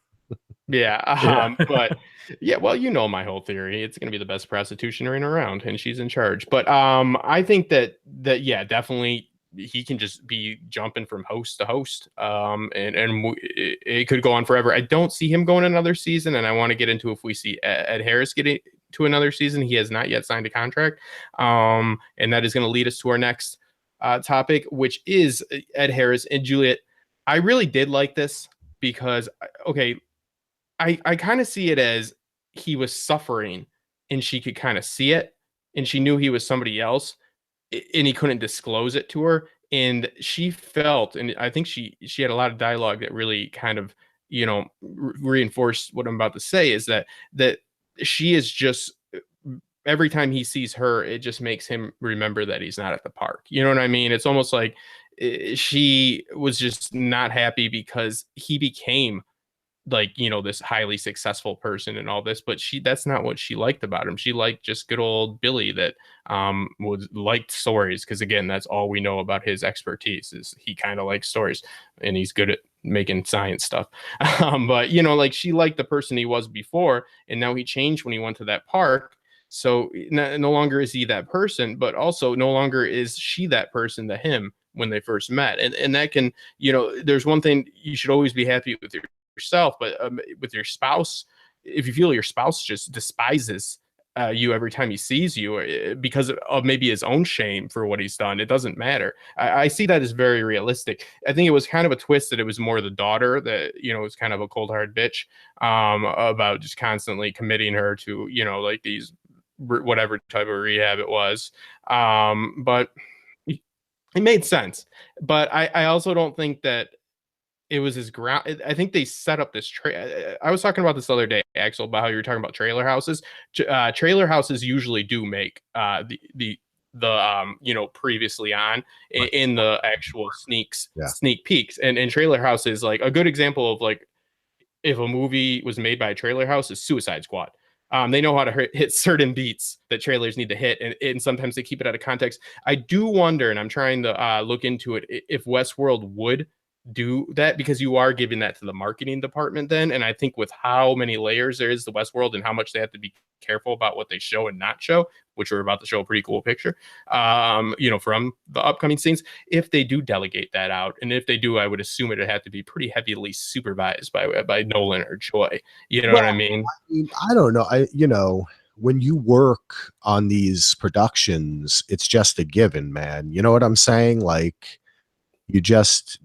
Yeah. But yeah, well, my whole theory. It's going to be the best prostitution ring around, and she's in charge. But I think that yeah, definitely. He can just be jumping from host to host, and it could go on forever. I don't see him going another season, and I want to get into if we see Ed Harris getting to another season. He has not yet signed a contract, and that is going to lead us to our next topic, which is Ed Harris and Juliet. I really did like this because, okay, I kind of see it as he was suffering, and she could kind of see it, and she knew he was somebody else, and he couldn't disclose it to her, and she felt, and I think she had a lot of dialogue that really kind of reinforced what I'm about to say, is that she is just, every time he sees her, it just makes him remember that he's not at the park. You know what I mean? It's almost like she was just not happy because he became like, this highly successful person and all this, but that's not what she liked about him. She liked just good old Billy that liked stories, because again, that's all we know about his expertise, is he kind of likes stories, and he's good at making science stuff. But like, she liked the person he was before, and now he changed when he went to that park. So no longer is he that person, but also no longer is she that person to him when they first met. And that can, there's one thing, you should always be happy with yourself, but with your spouse, if you feel your spouse just despises you every time he sees you because of maybe his own shame for what he's done, it doesn't matter. I see that as very realistic. I think it was kind of a twist that it was more the daughter that was kind of a cold-hearted bitch about just constantly committing her to like these whatever type of rehab it was, but it made sense, but I also don't think that it was as ground. I think they set up this I was talking about this the other day, Axel, about how you were talking about trailer houses. Trailer houses usually do make the you know, previously on in the actual sneak peeks, and trailer houses, like a good example of like if a movie was made by a trailer house is Suicide Squad. They know how to hit certain beats that trailers need to hit, and sometimes they keep it out of context. I do wonder, and I'm trying to look into it, if Westworld would do that, because you are giving that to the marketing department then. And I think with how many layers there is to Westworld and how much they have to be careful about what they show and not show, which we're about to show a pretty cool picture, you know, from the upcoming scenes, if they do delegate that out, and if they do, I would assume it would have to be pretty heavily supervised by Nolan or Choi. You know what I mean? I don't know. You know, when you work on these productions, it's just a given, man. You know what I'm saying? Like,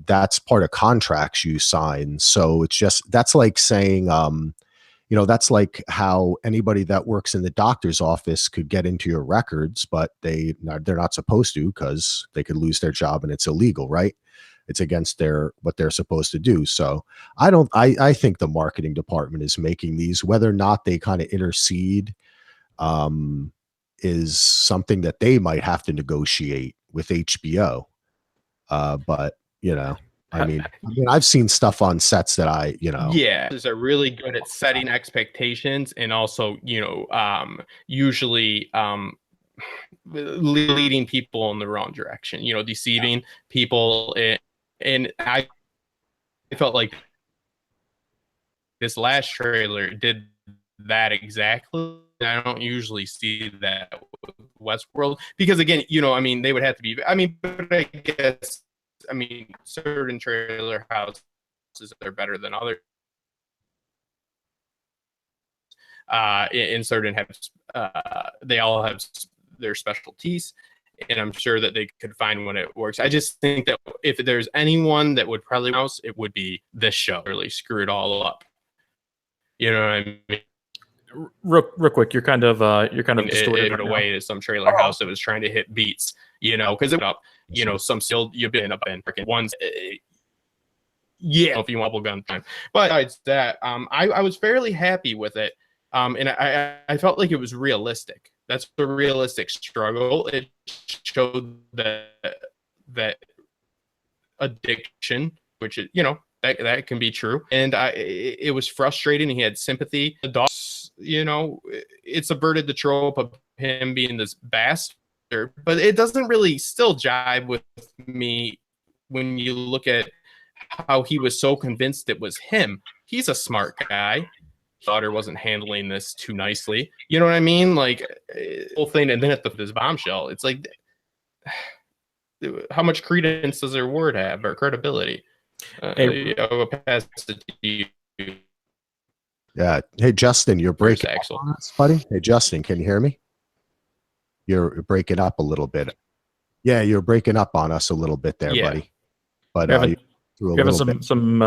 that's part of contracts you sign. So it's just, that's like saying, you know, that's like how anybody that works in the doctor's office could get into your records, but they're not supposed to, because they could lose their job and it's illegal, right? It's against what they're supposed to do. So I think the marketing department is making these. Whether or not they kind of intercede is something that they might have to negotiate with HBO. But you know, I mean, I've seen stuff on sets that is are really good at setting expectations, and also, you know, usually leading people in the wrong direction, you know, deceiving people. And I felt like this last trailer did that exactly. I don't usually see that with Westworld, because again, you know, I mean, they would have to be, I mean, but I guess, I mean, certain trailer houses are better than others. In certain they all have their specialties, and I'm sure that they could find when it works. I just think that if there's anyone that would probably mouse, it would be this show. Really screw it all up. You know what I mean? Real quick, you're kind of distorted it away to some trailer house that was trying to hit beats, you know, because it up, you know, some still you've been up in freaking ones. Yeah, if you want bubblegum time. But besides that, I was fairly happy with it. And I felt like it was realistic. That's a realistic struggle. It showed that addiction, which is, you know, that can be true. And it was frustrating. He had sympathy. The dogs, you know, it subverted the trope of him being this bastard, but it doesn't really still jive with me when you look at how he was so convinced it was him. He's a smart guy. Daughter wasn't handling this too nicely. You know what I mean? Like, whole thing. And then at this bombshell, it's like, how much credence does their word have, or credibility? Hey, yeah. Hey, Justin, you're breaking up on us, buddy. Hey, Justin, can you hear me? You're breaking up a little bit. Yeah, you're breaking up on us a little bit there, buddy. But you're having some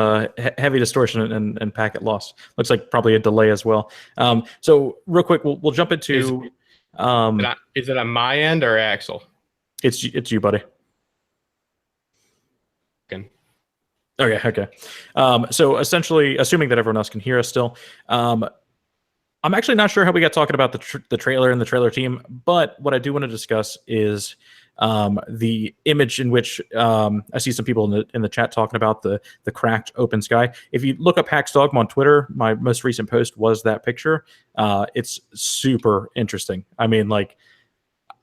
heavy distortion and packet loss. Looks like probably a delay as well. So real quick, we'll jump into. Is it on my end or Axel? It's you, buddy. Okay. So essentially, assuming that everyone else can hear us still, I'm actually not sure how we got talking about the trailer and the trailer team, but what I do want to discuss is the image in which I see some people in the chat talking about the cracked open sky. If you look up Hax Dogma on Twitter, my most recent post was that picture. It's super interesting. I mean, like,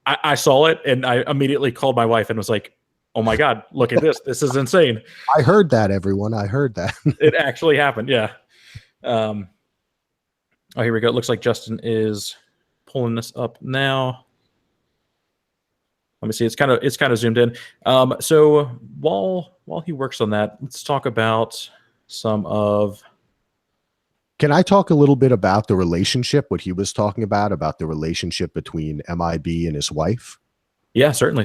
I saw it and I immediately called my wife and was like, oh my God, look at this. This is insane. I heard that, everyone. I heard that. It actually happened. Yeah. Oh, here we go. It looks like Justin is pulling this up now. Let me see. It's kind of zoomed in. So while he works on that, let's talk about some of. Can I talk a little bit about the relationship, what he was talking about the relationship between MIB and his wife? Yeah, certainly.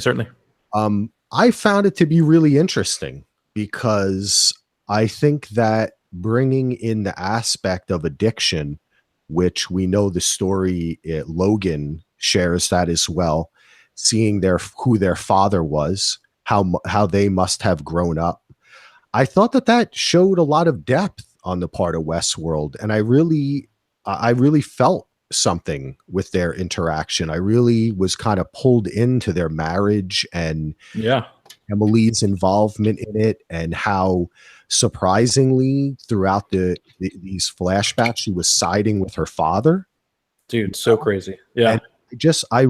I found it to be really interesting because I think that bringing in the aspect of addiction, which we know the story, Logan shares that as well, seeing who their father was how they must have grown up. I thought that showed a lot of depth on the part of Westworld, and I really felt something with their interaction. I really was kind of pulled into their marriage and Emily's involvement in it, and how surprisingly throughout these flashbacks she was siding with her father. Dude, so crazy. Yeah. And I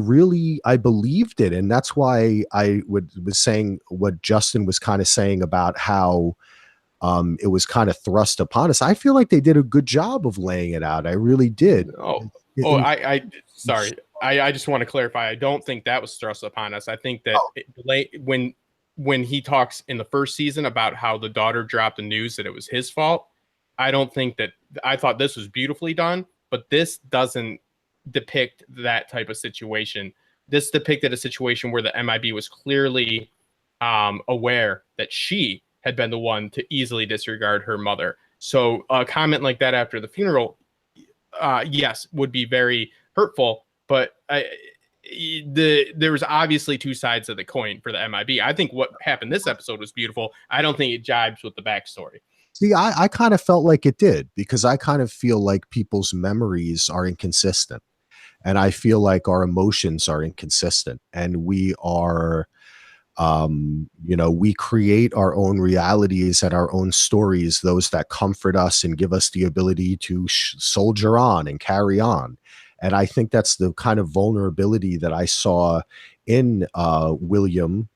believed it, and that's why I was saying what Justin was kind of saying about how it was kind of thrust upon us. I feel like they did a good job of laying it out. I really did. Sorry. I just want to clarify. I don't think that was thrust upon us. I think that when he talks in the first season about how the daughter dropped the news that it was his fault, I thought this was beautifully done, but this doesn't depict that type of situation. This depicted a situation where the MIB was clearly aware that she had been the one to easily disregard her mother. So a comment like that after the funeral, yes, would be very hurtful, but there was obviously two sides of the coin for the MIB. I think what happened this episode was beautiful. I don't think it jibes with the backstory. See, I kind of felt like it did, because I kind of feel like people's memories are inconsistent, and I feel like our emotions are inconsistent, and we are, we create our own realities and our own stories, those that comfort us and give us the ability to soldier on and carry on. And I think that's the kind of vulnerability that I saw in William,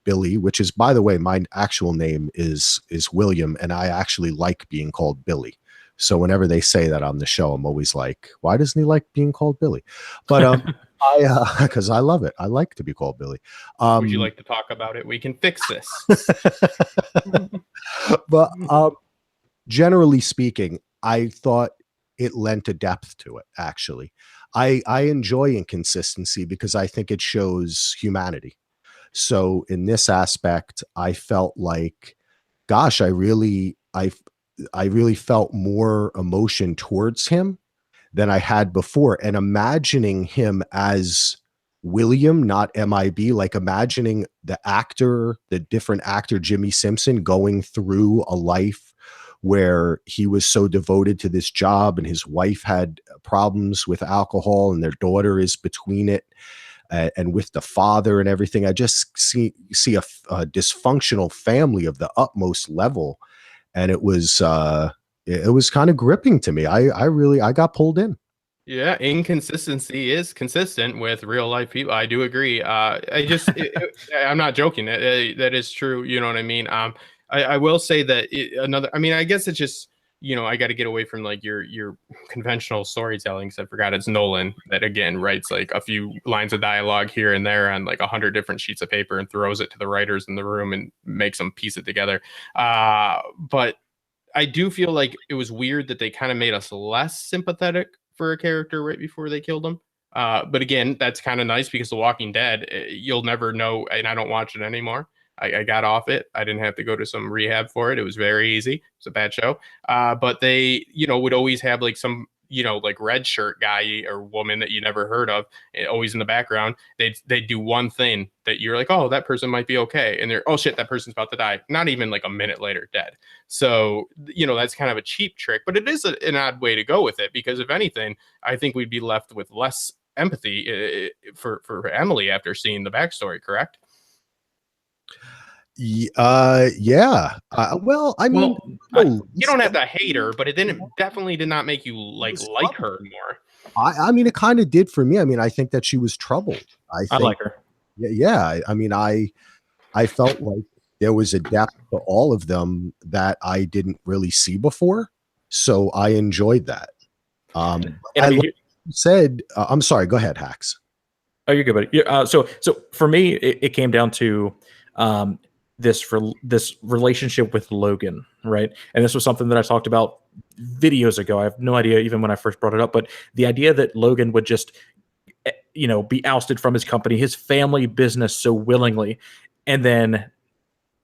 Billy, which is, by the way, my actual name is William, and I actually like being called Billy. So whenever they say that on the show, I'm always like, why doesn't he like being called Billy? But because I love it. I like to be called Billy. Would you like to talk about it? We can fix this. But generally speaking, I thought it lent a depth to it. Actually, I enjoy inconsistency because I think it shows humanity. So in this aspect, I felt like, gosh, I really felt more emotion towards him than I had before. And imagining him as William, not MIB, like imagining the different actor, Jimmy Simpson, going through a life where he was so devoted to this job and his wife had problems with alcohol and their daughter is between it. And with the father and everything, I just see a dysfunctional family of the utmost level, and it was kind of gripping to me. I got pulled in. Yeah, inconsistency is consistent with real life people. I do agree. I'm not joking. That is true. You know what I mean? I will say that I guess it's just, I got to get away from like your conventional storytelling. So I forgot it's Nolan that again writes like a few lines of dialogue here and there on like 100 different sheets of paper and throws it to the writers in the room and makes them piece it together. But I do feel like it was weird that they kind of made us less sympathetic for a character right before they killed him. But again, that's kind of nice because The Walking Dead, you'll never know, and I don't watch it anymore. I got off it. I didn't have to go to some rehab for it. It was very easy. It's a bad show. But they, would always have like some, like red shirt guy or woman that you never heard of, always in the background. They'd do one thing that you're like, oh, that person might be okay. And they're, oh shit, that person's about to die. Not even like a minute later, dead. So, that's kind of a cheap trick, but it is an odd way to go with it, because if anything, I think we'd be left with less empathy for Emily after seeing the backstory, correct? Yeah. Well, I mean, you don't have to hate her, but it definitely did not make you like her more. I mean, it kind of did for me. I mean, I think that she was troubled. I like her. Yeah. I mean, I felt like there was a depth to all of them that I didn't really see before. So I enjoyed that. And you said, I'm sorry, go ahead, Hax. Oh, you're good, buddy. Yeah, so for me, it came down to this relationship with Logan, right? And this was something that I talked about videos ago. I have no idea even when I first brought it up, but the idea that Logan would just, be ousted from his company, his family business so willingly, and then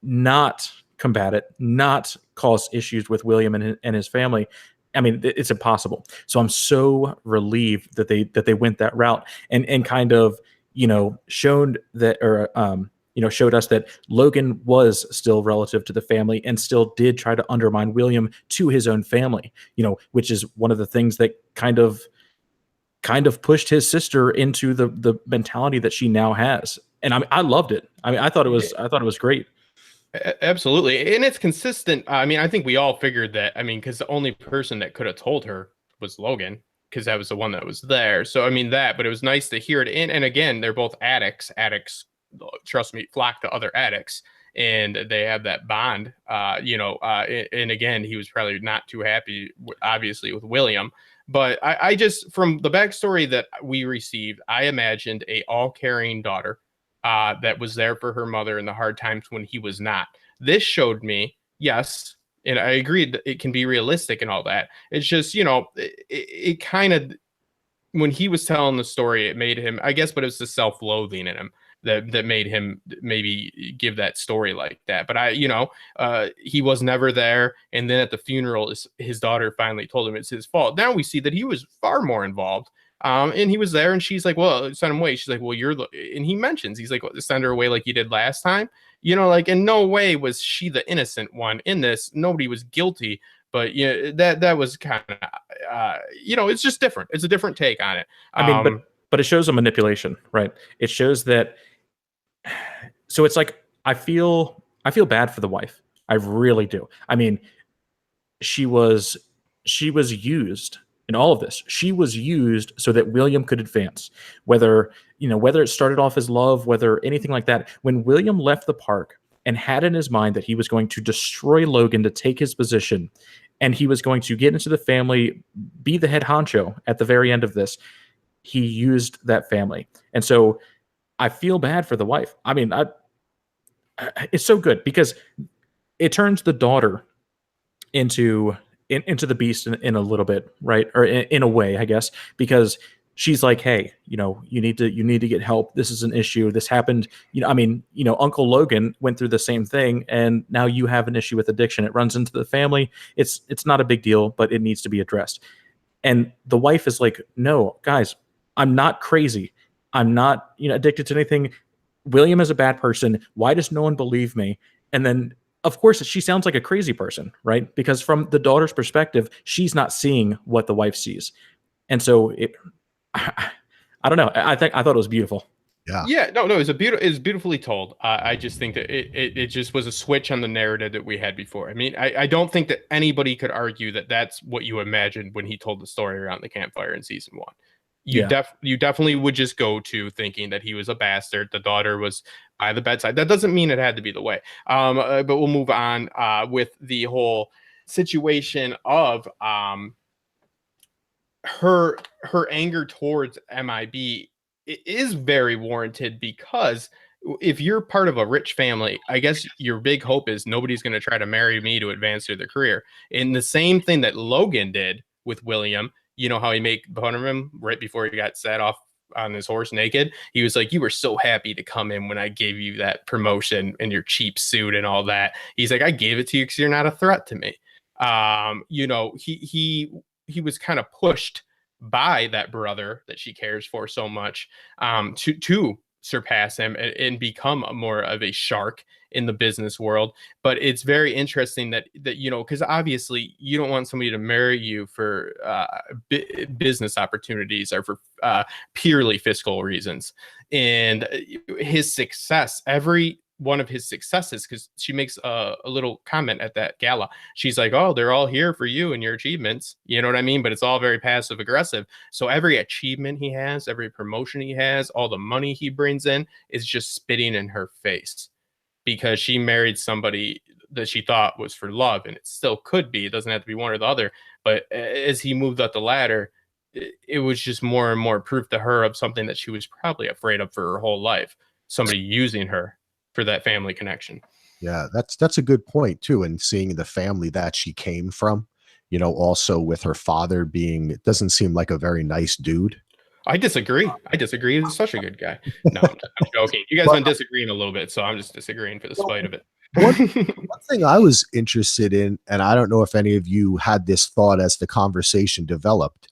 not combat it, not cause issues with William and his family. I mean, it's impossible. So I'm so relieved that they went that route and kind of, shown that, or showed us that Logan was still relative to the family and still did try to undermine William to his own family, which is one of the things that kind of pushed his sister into the mentality that she now has. And I loved it. I thought it was great. Absolutely. And it's consistent. I mean, I think we all figured that, because the only person that could have told her was Logan, because that was the one that was there. So, but it was nice to hear it. And again, they're both addicts. Addicts, trust me, flock to other addicts, and they have that bond, and again, he was probably not too happy, obviously, with William. But I just, from the backstory that we received, I imagined a all-caring daughter that was there for her mother in the hard times when he was not. This showed me, yes, and I agreed that it can be realistic and all that. It's just, it kind of, when he was telling the story, it made him, I guess, but it was the self-loathing in him that made him maybe give that story like that. But he was never there. And then at the funeral, his daughter finally told him it's his fault. Now we see that he was far more involved. And he was there, and she's like, well, send him away. She's like, well, and he mentions, he's like, well, send her away like you did last time. In no way was she the innocent one in this. Nobody was guilty. But that was kind of, it's just different. It's a different take on it. But it shows a manipulation, right? It shows that. So it's like, I feel bad for the wife. I really do. She was used in all of this. She was used so that William could advance, whether it started off as love, whether anything like that. When William left the park and had in his mind that he was going to destroy Logan to take his position, and he was going to get into the family, be the head honcho at the very end of this, he used that family. And so I feel bad for the wife. It's so good because it turns the daughter into the beast in a little bit, right? Or in a way, I guess, because she's like, hey, you need to get help. This is an issue. This happened. Uncle Logan went through the same thing, and now you have an issue with addiction. It runs into the family. It's not a big deal, but it needs to be addressed. And the wife is like, no, guys, I'm not crazy. I'm not, addicted to anything. William is a bad person. Why does no one believe me? And then, of course, she sounds like a crazy person, right? Because from the daughter's perspective, she's not seeing what the wife sees. And so I don't know. I thought it was beautiful. Yeah. No, it's beautifully told. I just think that it just was a switch on the narrative that we had before. I don't think that anybody could argue that that's what you imagined when he told the story around the campfire in season 1. You definitely would just go to thinking that he was a bastard. The daughter was by the bedside. That doesn't mean it had to be the way. But we'll move on with the whole situation of her anger towards MIB. It is very warranted, because if you're part of a rich family, I guess your big hope is nobody's going to try to marry me to advance through the career. And the same thing that Logan did with William. You know how he made fun of him right before he got set off on his horse naked? He was like, you were so happy to come in when I gave you that promotion in your cheap suit and all that. He's like, I gave it to you because you're not a threat to me. He was kind of pushed by that brother that she cares for so much to surpass him and become more of a shark in the business world. But it's very interesting that because obviously you don't want somebody to marry you for business opportunities or for purely fiscal reasons. And his success, every one of his successes, because she makes a little comment at that gala. She's like, oh, they're all here for you and your achievements. You know what I mean? But it's all very passive aggressive. So every achievement he has, every promotion he has, all the money he brings in is just spitting in her face, because she married somebody that she thought was for love, and it still could be. It doesn't have to be one or the other. But as he moved up the ladder, it was just more and more proof to her of something that she was probably afraid of for her whole life. Somebody using her for that family connection. Yeah, that's a good point too. And seeing the family that she came from, also with her father it doesn't seem like a very nice dude. I disagree. He's such a good guy. No, I'm joking. You guys been disagreeing a little bit, so I'm just disagreeing for the spite of it. One thing I was interested in, and I don't know if any of you had this thought as the conversation developed,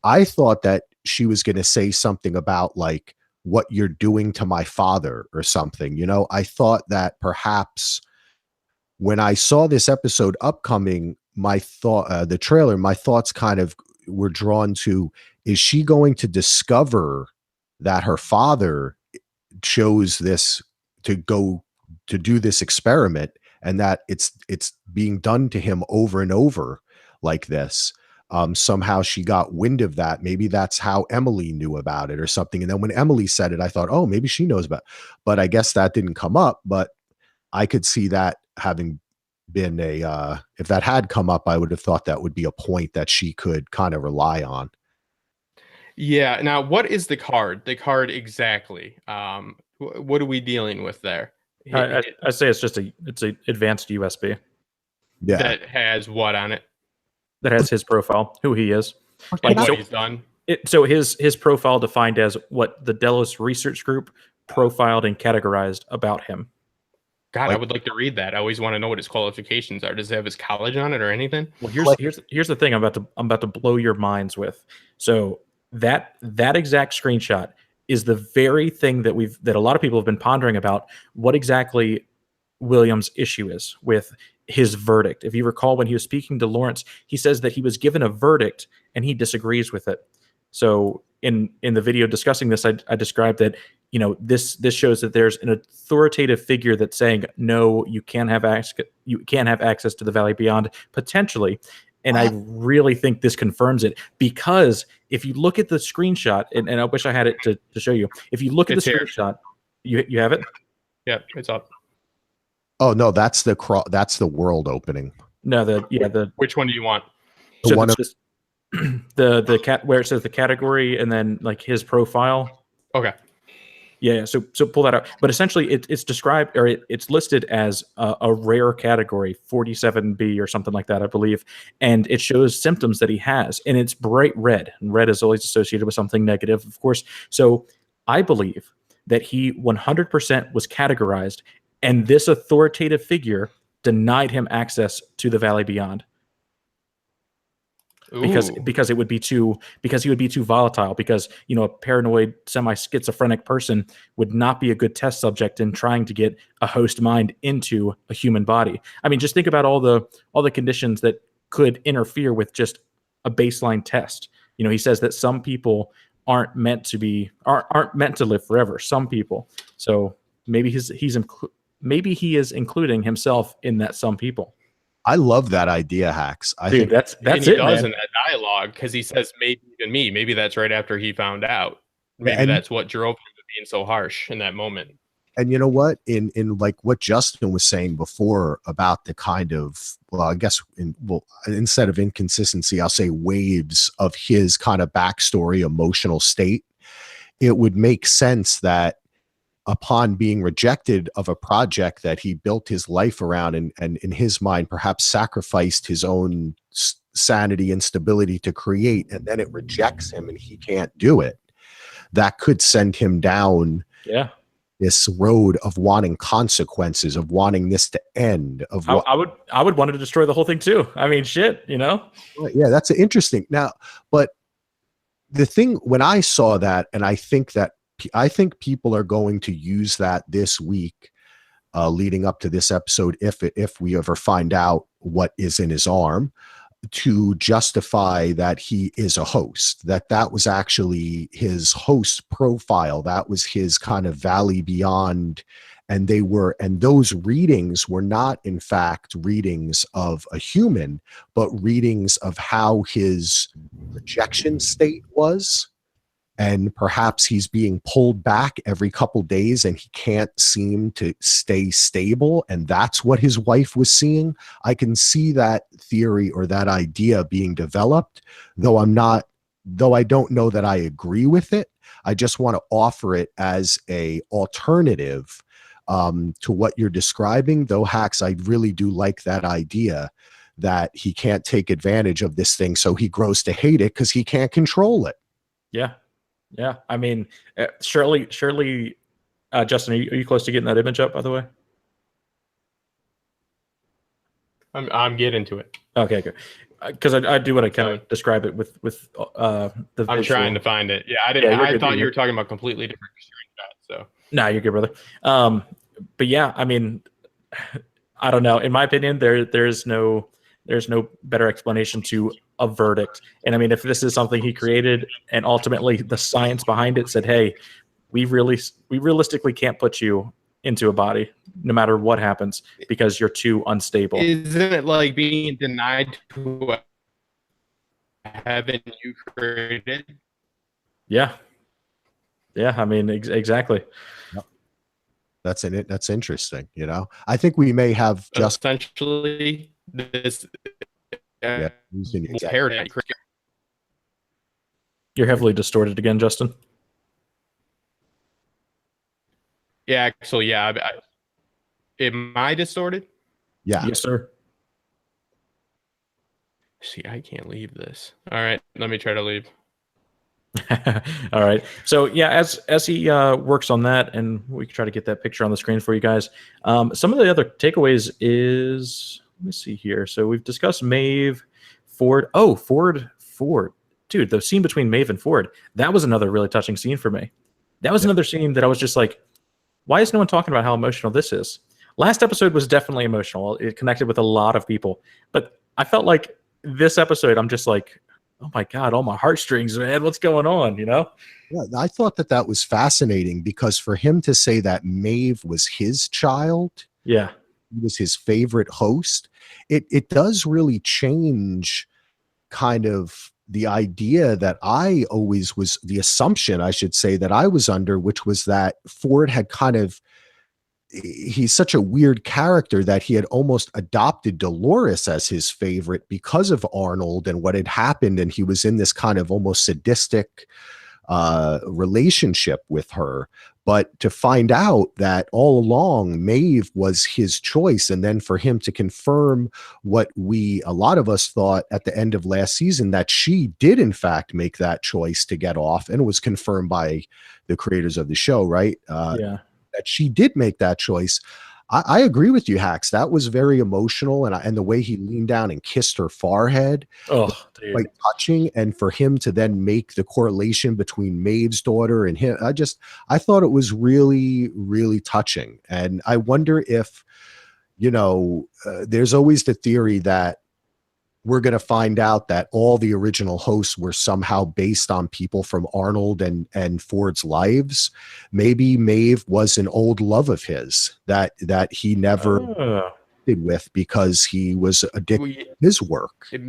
I thought that she was going to say something about like, what you're doing to my father or something. You know, I thought that perhaps when I saw this episode upcoming, the trailer, my thoughts kind of were drawn to, is she going to discover that her father chose this to go to do this experiment, and that it's being done to him over and over like this? Somehow she got wind of that. Maybe that's how Emily knew about it or something. And then when Emily said it, I thought, oh, maybe she knows about it. But I guess that didn't come up. But I could see that having been if that had come up, I would have thought that would be a point that she could kind of rely on. Yeah. Now, what is the card? The card exactly. What are we dealing with there? I say it's a advanced USB. Yeah. That has what on it? That has his profile, who he is, like what he's done. So his profile defined as what the Delos Research Group profiled and categorized about him. God, I would like to read that. I always want to know what his qualifications are. Does it have his college on it or anything? Well, here's the thing I'm about to blow your minds with. So that exact screenshot is the very thing that a lot of people have been pondering about what exactly Williams' issue is with his verdict. If you recall, when he was speaking to Lawrence, he says that he was given a verdict and he disagrees with it. So in the video discussing this, I described that, you know, this shows that there's an authoritative figure that's saying, no, you can't have access to the Valley Beyond potentially. And I really think this confirms it, because if you look at the screenshot, and I wish I had it to show you. If you look at the screenshot, you have it? Yeah, it's up. Oh no, that's the world opening. No, which one do you want? So one the cat where it says the category and then like his profile. Okay. Yeah. So pull that out. But essentially, it's described, or it's listed as a rare category, 47B or something like that, I believe. And it shows symptoms that he has, and it's bright red. And red is always associated with something negative, of course. So I believe that he 100% was categorized, and this authoritative figure denied him access to the Valley Beyond. Because he would be too volatile, because, you know, a paranoid semi-schizophrenic person would not be a good test subject in trying to get a host mind into a human body. I mean, just think about all the conditions that could interfere with just a baseline test. You know, he says that some people aren't meant to live forever. Some people. So maybe he is including himself in that some people. I love that idea, Hax. I think that's and it. He does Man. in that dialogue, because he says maybe even me. Maybe that's right after he found out. Maybe that's what drove him to being so harsh in that moment. And you know what? In like what Justin was saying before about the kind of, well, I guess instead of inconsistency, I'll say waves of his kind of backstory, emotional state. It would make sense that upon being rejected of a project that he built his life around, and in his mind perhaps sacrificed his own sanity and stability to create, and then it rejects him and he can't do it, that could send him down this road of wanting consequences, of wanting this to end. I would want to destroy the whole thing too. I mean, shit, you know? Yeah, that's interesting. Now, but the thing, when I saw that, and I think people are going to use that this week, leading up to this episode, if we ever find out what is in his arm, to justify that he is a host, that was actually his host profile, that was his kind of Valley Beyond, and those readings were not in fact readings of a human, but readings of how his rejection state was. And perhaps he's being pulled back every couple days and he can't seem to stay stable. And that's what his wife was seeing. I can see that theory or that idea being developed, though I don't know that I agree with it. I just want to offer it as a alternative to what you're describing. Though, Hax, I really do like that idea that he can't take advantage of this thing, so he grows to hate it because he can't control it. Yeah. Yeah, I mean, surely, Justin, are you close to getting that image up, by the way? I'm getting to it. Okay, good. Because I do want to kind of describe it with the visual. I'm trying to find it. Yeah, I didn't. Yeah, I thought you were talking about completely different screenshots. So no, you're good, brother. But yeah, I mean, I don't know. In my opinion, there's no better explanation to a verdict. And I mean, if this is something he created, and ultimately the science behind it said, "Hey, we realistically can't put you into a body, no matter what happens, because you're too unstable." Isn't it like being denied to heaven you created? Yeah. I mean, exactly. Yep. That's interesting. You know, I think we may have just essentially this paradigm. You're heavily distorted again, Justin. Yeah, actually, yeah. Am I distorted? Yeah. Yes, sir. See, I can't leave this. All right, let me try to leave. All right. So yeah, as he works on that, and we can try to get that picture on the screen for you guys. Some of the other takeaways is, let me see here. So we've discussed Maeve, Ford. Oh, Ford. Dude, the scene between Maeve and Ford, that was another really touching scene for me. That was another scene that I was just like, why is no one talking about how emotional this is? Last episode was definitely emotional. It connected with a lot of people. But I felt like this episode, I'm just like, oh my God, all my heartstrings, man. What's going on, you know? Yeah, I thought that was fascinating, because for him to say that Maeve was his child, yeah, he was his favorite host, it does really change kind of the idea that I always was, the assumption, I should say, that I was under, which was that Ford had kind of, he's such a weird character that he had almost adopted Dolores as his favorite because of Arnold and what had happened. And he was in this kind of almost sadistic relationship with her. But to find out that all along Maeve was his choice, and then for him to confirm what a lot of us thought at the end of last season, that she did in fact make that choice to get off, and it was confirmed by the creators of the show, right? Yeah. That she did make that choice. I agree with you, Hax. That was very emotional, and the way he leaned down and kissed her forehead, quite touching. And for him to then make the correlation between Maeve's daughter and him, I thought it was really, really touching. And I wonder if, there's always the theory that we're going to find out that all the original hosts were somehow based on people from Arnold and Ford's lives. Maybe Maeve was an old love of his that he never did with, because he was addicted to his work. It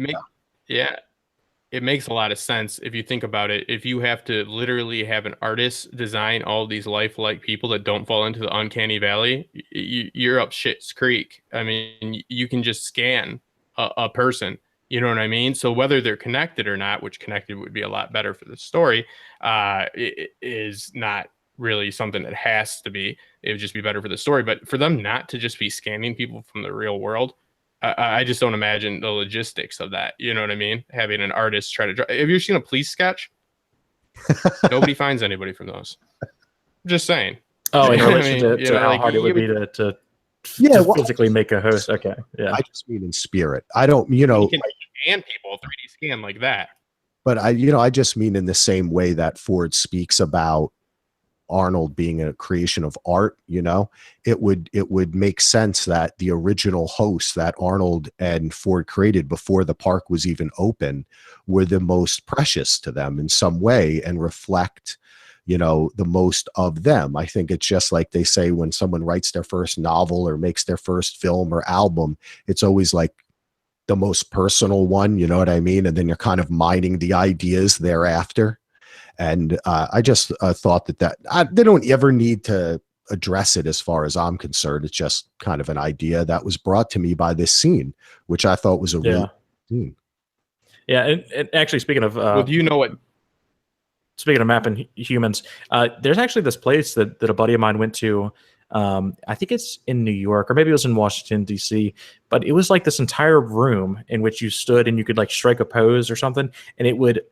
makes a lot of sense if you think about it. If you have to literally have an artist design all these lifelike people that don't fall into the uncanny valley, you're up shit's creek. I mean, you can just scan a person, you know what I mean? So whether they're connected or not, which connected would be a lot better for the story, it is not really something that has to be. It would just be better for the story. But for them not to just be scanning people from the real world, I just don't imagine the logistics of that. You know what I mean? Having an artist try to draw. Have you seen a police sketch? Nobody finds anybody from those. I'm just saying. Oh, in relation to how hard it would be to physically make a host. Okay. Yeah. I just mean in spirit. I don't, you can scan people, 3D scan like that. But I just mean in the same way that Ford speaks about Arnold being a creation of art, it would make sense that the original hosts that Arnold and Ford created before the park was even open were the most precious to them in some way and reflect the most of them. I think it's just like they say when someone writes their first novel or makes their first film or album, it's always like the most personal one, you know what I mean? And then you're kind of mining the ideas thereafter. And I just thought that they don't ever need to address it as far as I'm concerned. It's just kind of an idea that was brought to me by this scene, which I thought was a real scene. Yeah. And actually, speaking of, do you know what? Speaking of mapping humans, there's actually this place that a buddy of mine went to. I think it's in New York, or maybe it was in Washington, D.C., but it was like this entire room in which you stood and you could like strike a pose or something, and it would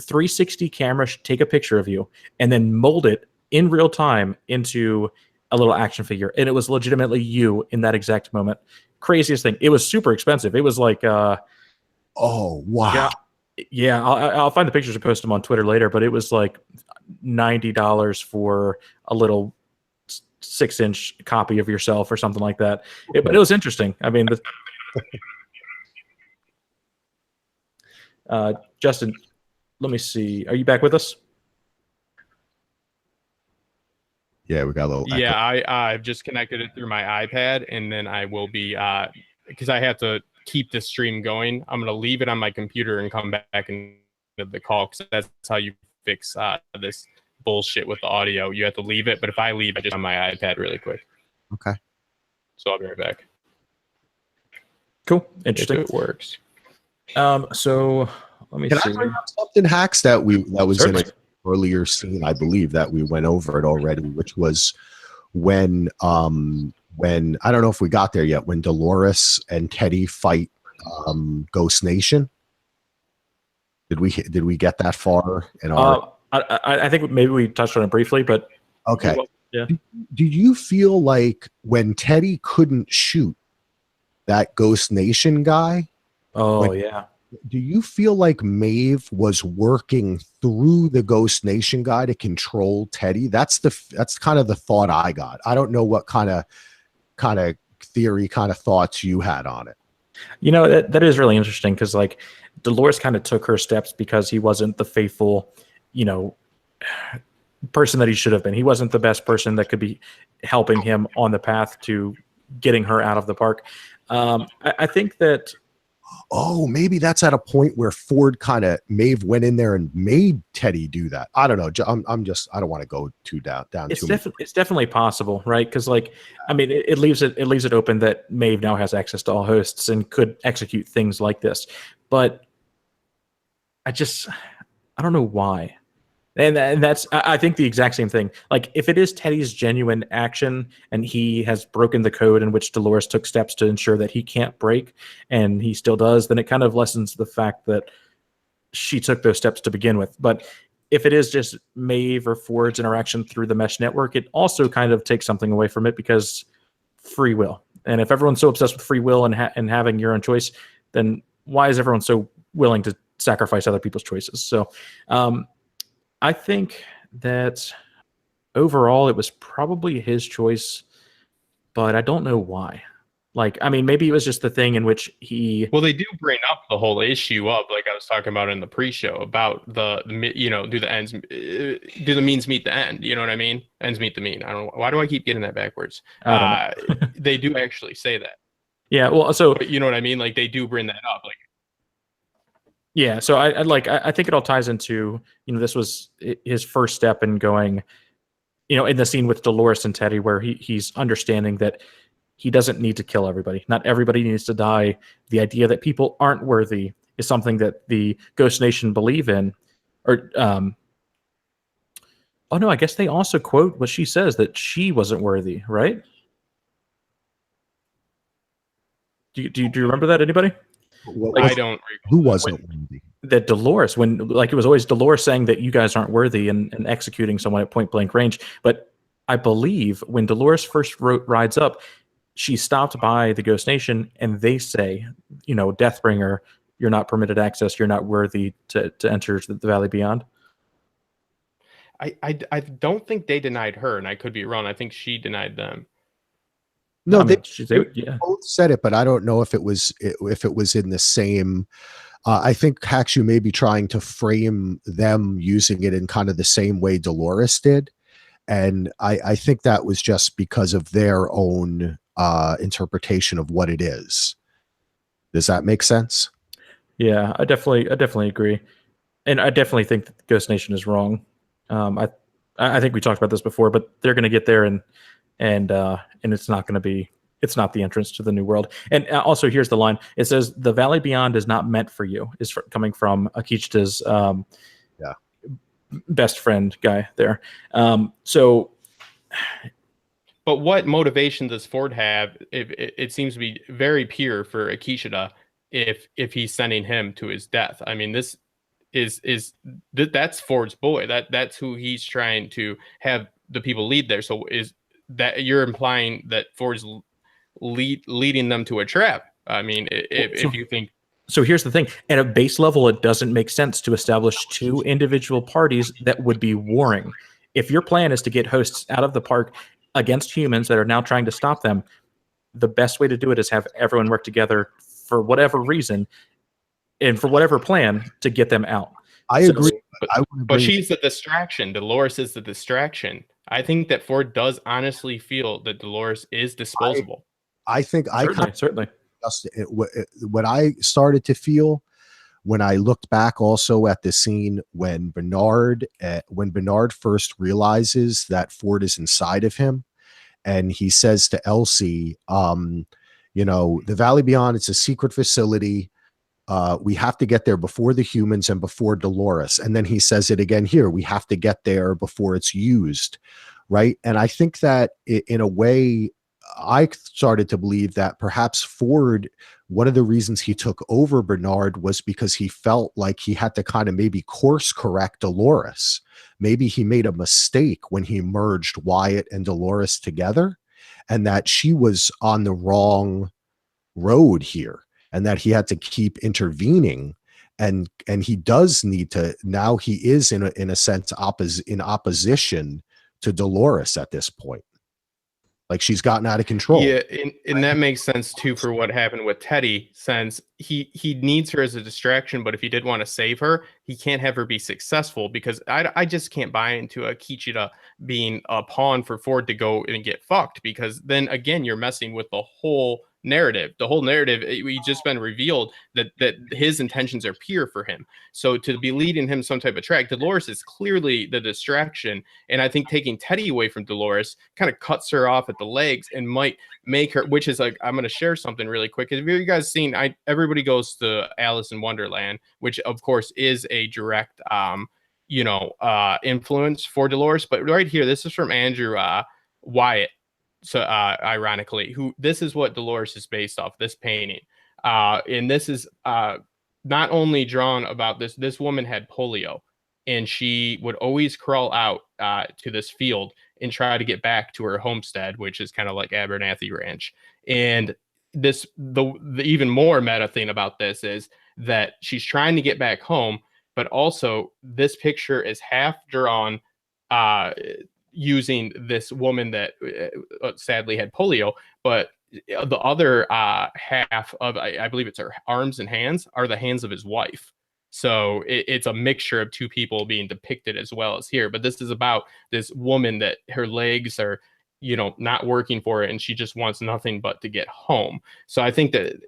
360 camera take a picture of you and then mold it in real time into a little action figure, and it was legitimately you in that exact moment. Craziest thing. It was super expensive. It was like, oh wow, yeah. I'll find the pictures and post them on Twitter later. But it was like $90 for a little 6-inch copy of yourself or something like that. But it was interesting. I mean, Justin, let me see. Are you back with us? yeah, we got a little echo. Yeah, I've just connected it through my iPad, and then I will be because I have to keep the stream going. I'm gonna leave it on my computer and come back into the call, because that's how you fix this bullshit with the audio. You have to leave it, but if I leave, I just on my iPad really quick. Okay. So I'll be right back. Cool. Interesting. If it works. So let me see. Can I bring up something, Hax, that was Certainly. in an earlier scene, I believe that we went over it already, which was when I don't know if we got there yet, when Dolores and Teddy fight Ghost Nation. Did we get that far in our I think maybe we touched on it briefly, but okay. Yeah. Did you feel like when Teddy couldn't shoot that Ghost Nation guy? Oh, yeah. Do you feel like Maeve was working through the Ghost Nation guy to control Teddy? That's kind of the thought I got. I don't know what kind of theory, kind of thoughts you had on it. You know, that is really interesting, because like Dolores kind of took her steps because he wasn't the faithful, person that he should have been. He wasn't the best person that could be helping him on the path to getting her out of the park. I think that. Oh, maybe that's at a point where Ford kind of Maeve went in there and made Teddy do that. I don't know. I don't want to go too down. It's definitely possible, right? Because like, I mean, it leaves it open that Maeve now has access to all hosts and could execute things like this. But I don't know why. And that's, I think, the exact same thing. Like, if it is Teddy's genuine action and he has broken the code in which Dolores took steps to ensure that he can't break, and he still does, then it kind of lessens the fact that she took those steps to begin with. But if it is just Maeve or Ford's interaction through the mesh network, it also kind of takes something away from it, because free will. And if everyone's so obsessed with free will and having your own choice, then why is everyone so willing to sacrifice other people's choices? So, I think that overall it was probably his choice, but I don't know why. Like, I mean, maybe it was just the thing in which he. Well, they do bring up the whole issue of, like I was talking about in the pre-show, about do the means meet the end? You know what I mean? Ends meet the mean. I don't know. Why do I keep getting that backwards? They do actually say that. Yeah. Well, so you know what I mean? Like, they do bring that up. Like. Yeah, so I think it all ties into, this was his first step in going, in the scene with Dolores and Teddy, where he's understanding that he doesn't need to kill everybody. Not everybody needs to die. The idea that people aren't worthy is something that the Ghost Nation believe in. Or oh no, I guess they also quote what she says, that she wasn't worthy, right? Do you remember that, anybody? I don't recall. Who wasn't worthy? That Dolores, when it was always Dolores saying that you guys aren't worthy and executing someone at point blank range. But I believe when Dolores first rides up, she stopped by the Ghost Nation and they say, Deathbringer, you're not permitted access. You're not worthy to enter the Valley Beyond. I don't think they denied her, and I could be wrong. I think she denied them. No, they both said it, but I don't know if it was in the same. I think Hax, you may be trying to frame them using it in kind of the same way Dolores did, and I think that was just because of their own interpretation of what it is. Does that make sense? Yeah, I definitely agree, and I definitely think that the Ghost Nation is wrong. I think we talked about this before, but they're going to get there and it's not going to be. It's not the entrance to the new world. And also, here's the line. It says, "The Valley Beyond is not meant for you." Is coming from Akichita's best friend guy there. So, but what motivation does Ford have? It seems to be very pure for Akichita if he's sending him to his death. I mean, this that's Ford's boy. That's who he's trying to have the people lead there. So that you're implying that Ford's leading them to a trap. I mean, if you think. So here's the thing. At a base level, it doesn't make sense to establish two individual parties that would be warring. If your plan is to get hosts out of the park against humans that are now trying to stop them, the best way to do it is have everyone work together for whatever reason and for whatever plan to get them out. I agree. But she's the distraction. Dolores is the distraction. I think that Ford does honestly feel that Dolores is disposable. I think certainly. What I started to feel when I looked back also at the scene when Bernard first realizes that Ford is inside of him, and he says to Elsie, you know, the Valley Beyond, it's a secret facility. We have to get there before the humans and before Dolores. And then he says it again here. We have to get there before it's used. Right. And I think that in a way, I started to believe that perhaps Ford, one of the reasons he took over Bernard was because he felt like he had to kind of maybe course correct Dolores. Maybe he made a mistake when he merged Wyatt and Dolores together, and that she was on the wrong road here, and that he had to keep intervening. And he does need to, now he is in a sense in opposition to Dolores at this point. Like she's gotten out of control. Yeah, and that makes sense too for what happened with Teddy, since he needs her as a distraction, but if he did want to save her, he can't have her be successful, because I just can't buy into Akichita being a pawn for Ford to go and get fucked, because then again you're messing with the whole narrative. The whole narrative, we just been revealed that his intentions are pure for him. So to be leading him some type of track, Dolores is clearly the distraction, and I think taking Teddy away from Dolores kind of cuts her off at the legs and might make her, which is like, I'm going to share something really quick. Have you guys seen, everybody goes to Alice in Wonderland, which of course is a direct influence for Dolores, but right here, this is from Andrew Wyatt. So ironically, this is what Dolores is based off, this painting. And this is not only drawn about this woman had polio, and she would always crawl out to this field and try to get back to her homestead, which is kind of like Abernathy Ranch. And the even more meta thing about this is that she's trying to get back home, but also this picture is half drawn using this woman that sadly had polio, but the other half of, I believe it's her arms and hands, are the hands of his wife. So it's a mixture of two people being depicted as well as here. But this is about this woman that her legs are, not working for it, and she just wants nothing but to get home. So I think that,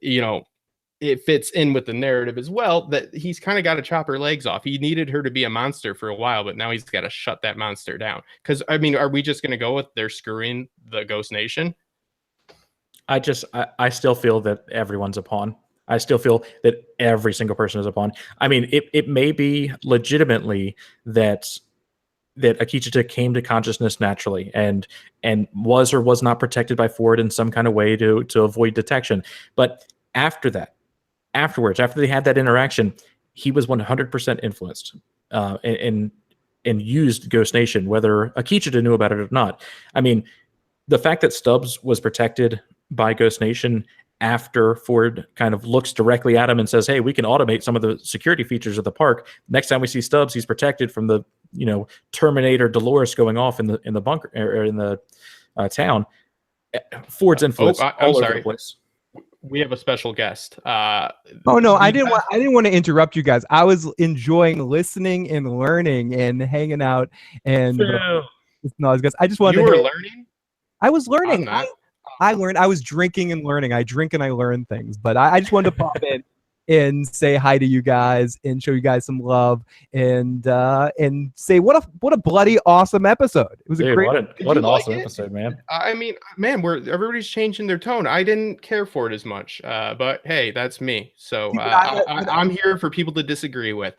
it fits in with the narrative as well, that he's kind of got to chop her legs off. He needed her to be a monster for a while, but now he's got to shut that monster down. Because, I mean, are we just going to go with they're screwing the Ghost Nation? I still feel that everyone's a pawn. I still feel that every single person is a pawn. I mean, it may be legitimately that Akichita came to consciousness naturally and was or was not protected by Ford in some kind of way to avoid detection. But afterwards, after they had that interaction, he was 100% influenced and used Ghost Nation, whether Akichita knew about it or not. I mean, the fact that Stubbs was protected by Ghost Nation after Ford kind of looks directly at him and says, hey, we can automate some of the security features of the park. Next time we see Stubbs, he's protected from the, Terminator Dolores going off in the bunker or in the town. Ford's influence all over the place. We have a special guest. Oh no, I didn't want to interrupt you guys. I was enjoying listening and learning and hanging out and I just wanted. You were learning? I was learning. I learned. I was drinking and learning. I drink and I learn things. But I just wanted to pop in and say hi to you guys and show you guys some love and say what a bloody awesome episode. It was a great. What an awesome episode, man. I mean, man, everybody's changing their tone. I didn't care for it as much, but hey, that's me. So I'm here for people to disagree with.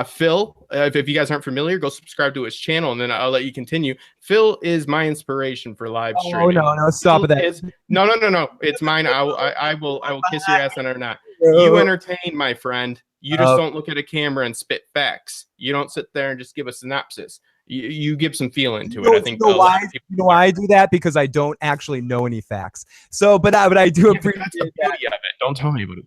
Phil, if you guys aren't familiar, go subscribe to his channel, and then I'll let you continue. Phil is my inspiration for live streaming. Oh no, stop that. No, it's mine. I will kiss your ass on it or not. You entertain, my friend. You just don't look at a camera and spit facts. You don't sit there and just give a synopsis. you give some feeling to You know, it. I think you know a lot why, of people you know why I do that? Because I don't actually know any facts. So, but I do Yeah, but appreciate that's the that. beauty of it. Don't tell anybody.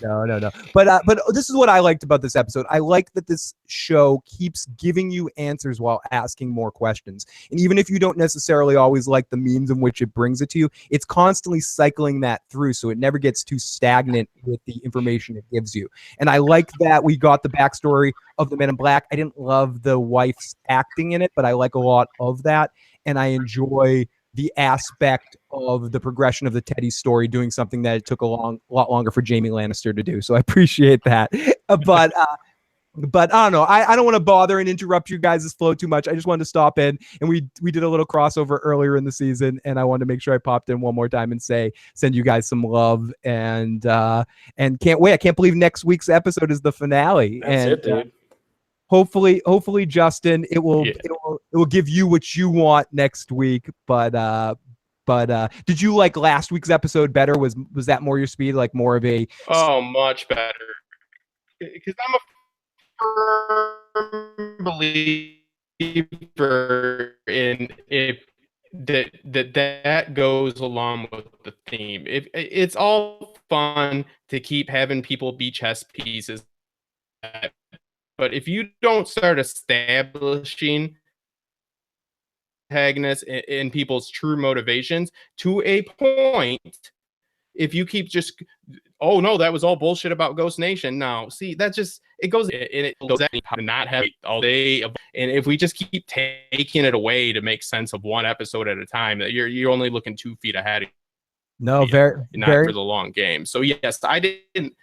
No. But this is what I liked about this episode. I like that this show keeps giving you answers while asking more questions. And even if you don't necessarily always like the means in which it brings it to you, it's constantly cycling that through, so it never gets too stagnant with the information it gives you. And I like that we got the backstory of the Men in Black. I didn't love the wife's acting in it, but I like a lot of that. And I enjoy the aspect of the progression of the Teddy story, doing something that it took a lot longer for Jamie Lannister to do. So I appreciate that. But I don't know. I don't want to bother and interrupt you guys' flow too much. I just wanted to stop in, and we did a little crossover earlier in the season, and I wanted to make sure I popped in one more time and send you guys some love, and can't wait. I can't believe next week's episode is the finale. That's it, dude. Hopefully, Justin, it will give you what you want next week. But did you like last week's episode better? Was that more your speed? Like more of a Much better. Because I'm a firm believer in if that goes along with the theme. If it's all fun to keep having people be chess pieces, but if you don't start establishing antagonists in people's true motivations to a point, if you keep just, oh no, that was all bullshit about Ghost Nation. Now, see, that just, it goes to not have all day. And if we just keep taking it away to make sense of one episode at a time, that you're only looking 2 feet ahead. No, not very for the long game. So yes, I didn't,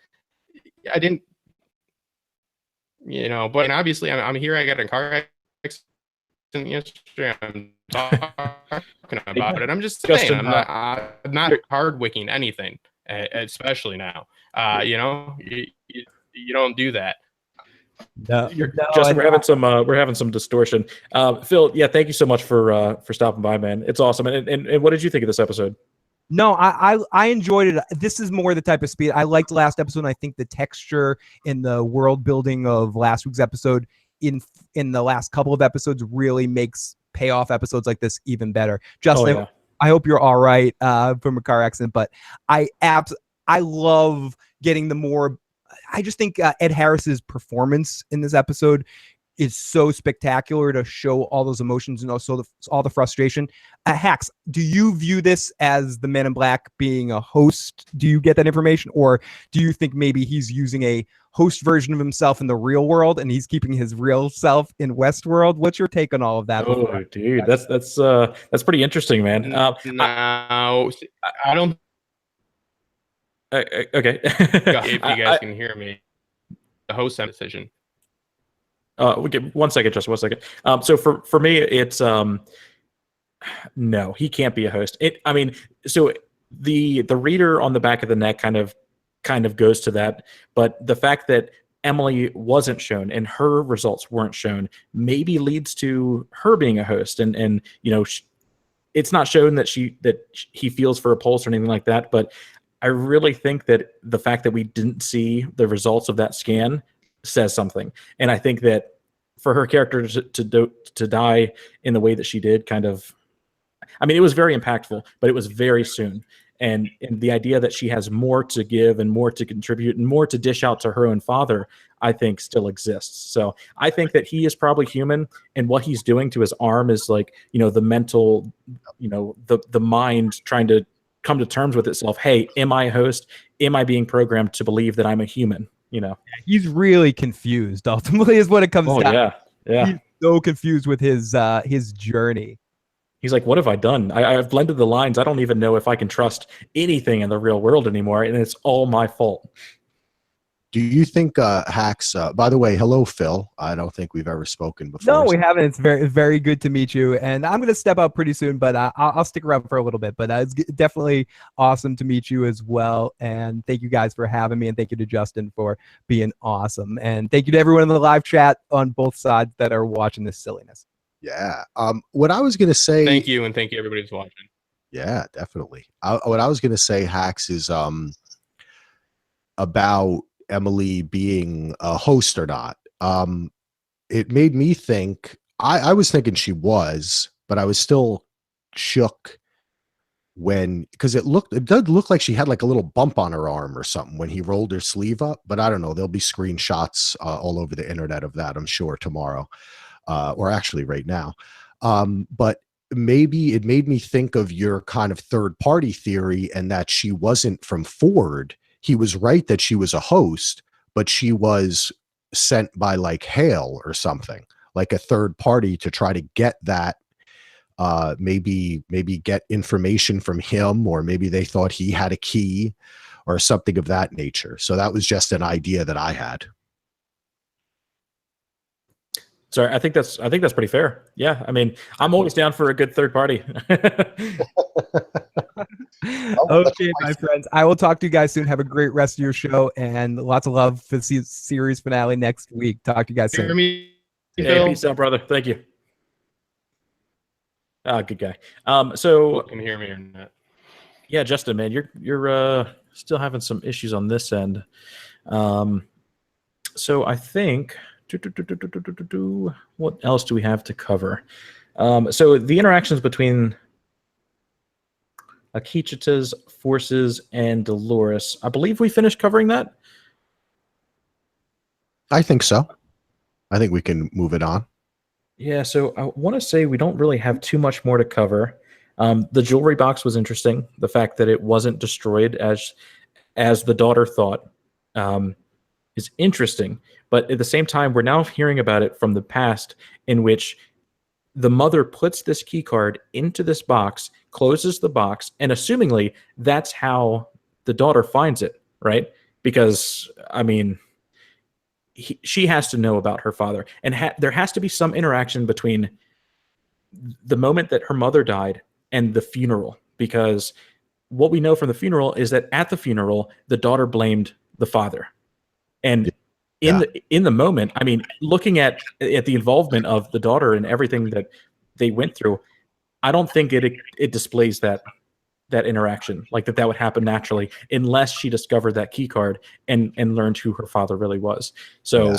but obviously I'm here. I got a car accident yesterday. I'm talking about it. I'm just saying, Justin, I'm not hard wicking anything, especially now. You don't do that. Justin, we're having some distortion. Phil, yeah, thank you so much for stopping by, man. It's awesome. And what did you think of this episode? No, I enjoyed it. This is more the type of speed I liked last episode. And I think the texture in the world building of last week's episode in the last couple of episodes really makes payoff episodes like this even better. Justin, I hope you're all right from a car accident, but I love getting the more. I just think Ed Harris's performance in this episode is so spectacular to show all those emotions and also all the frustration. Hax, do you view this as the Men in Black being a host? Do you get that information? Or do you think maybe he's using a host version of himself in the real world and he's keeping his real self in Westworld? What's your take on all of that? Oh, dude, that's pretty interesting, man. No, I don't. Okay. If you guys can hear me, the host decision. We get 1 second, just 1 second. So for me, it's no, he can't be a host. So the reader on the back of the neck kind of goes to that, but the fact that Emily wasn't shown and her results weren't shown maybe leads to her being a host, and it's not shown that he feels for a pulse or anything like that, but I really think that the fact that we didn't see the results of that scan says something. And I think that for her character to die in the way that she did, it was very impactful, but it was very soon. And the idea that she has more to give and more to contribute and more to dish out to her own father, I think still exists. So I think that he is probably human, and what he's doing to his arm is like, the mental, the mind trying to come to terms with itself. Hey, am I a host? Am I being programmed to believe that I'm a human? He's really confused. Ultimately, is what it comes down. Yeah. He's so confused with his journey. He's like, what have I done? I've blended the lines. I don't even know if I can trust anything in the real world anymore, and it's all my fault. Do you think Hax? By the way, hello, Phil. I don't think we've ever spoken before. No, we haven't. It's very, very good to meet you. And I'm going to step out pretty soon, but I'll stick around for a little bit. But it's definitely awesome to meet you as well. And thank you guys for having me. And thank you to Justin for being awesome. And thank you to everyone in the live chat on both sides that are watching this silliness. Yeah. What I was going to say. Thank you, and thank you everybody who's watching. Yeah, definitely. What I was going to say, Hax, is about Emily being a host or not. It made me think I was thinking she was, but I was still shook because it did look like she had like a little bump on her arm or something when he rolled her sleeve up. But I don't know. There'll be screenshots all over the internet of that, I'm sure, tomorrow, or actually right now. But maybe it made me think of your kind of third party theory, and that she wasn't from Ford. He was right that she was a host, but she was sent by like Hale or something, like a third party to try to get that, maybe get information from him, or maybe they thought he had a key or something of that nature. So that was just an idea that I had. Sorry, I think that's pretty fair. Yeah, I mean, I'm always down for a good third party. Okay, my friends, I will talk to you guys soon. Have a great rest of your show, and lots of love for the series finale next week. Talk to you guys soon. Hey, peace out, brother. Thank you. Good guy. So can you hear me or not? Yeah, Justin, man, you're still having some issues on this end. So I think what else do we have to cover? So the interactions between Akecheta's forces and Dolores, I believe we finished covering that. I think so. I think we can move it on. Yeah, so I want to say we don't really have too much more to cover. The jewelry box was interesting. The fact that it wasn't destroyed as the daughter thought is interesting. But at the same time, we're now hearing about it from the past, in which the mother puts this key card into this box, closes the box, and assumingly that's how the daughter finds it, right? Because, I mean, she has to know about her father, and there has to be some interaction between the moment that her mother died and the funeral, because what we know from the funeral is that at the funeral, the daughter blamed the father. And in the moment, I mean, looking at the involvement of the daughter and everything that they went through, I don't think it displays that interaction, like that would happen naturally, unless she discovered that key card and learned who her father really was. So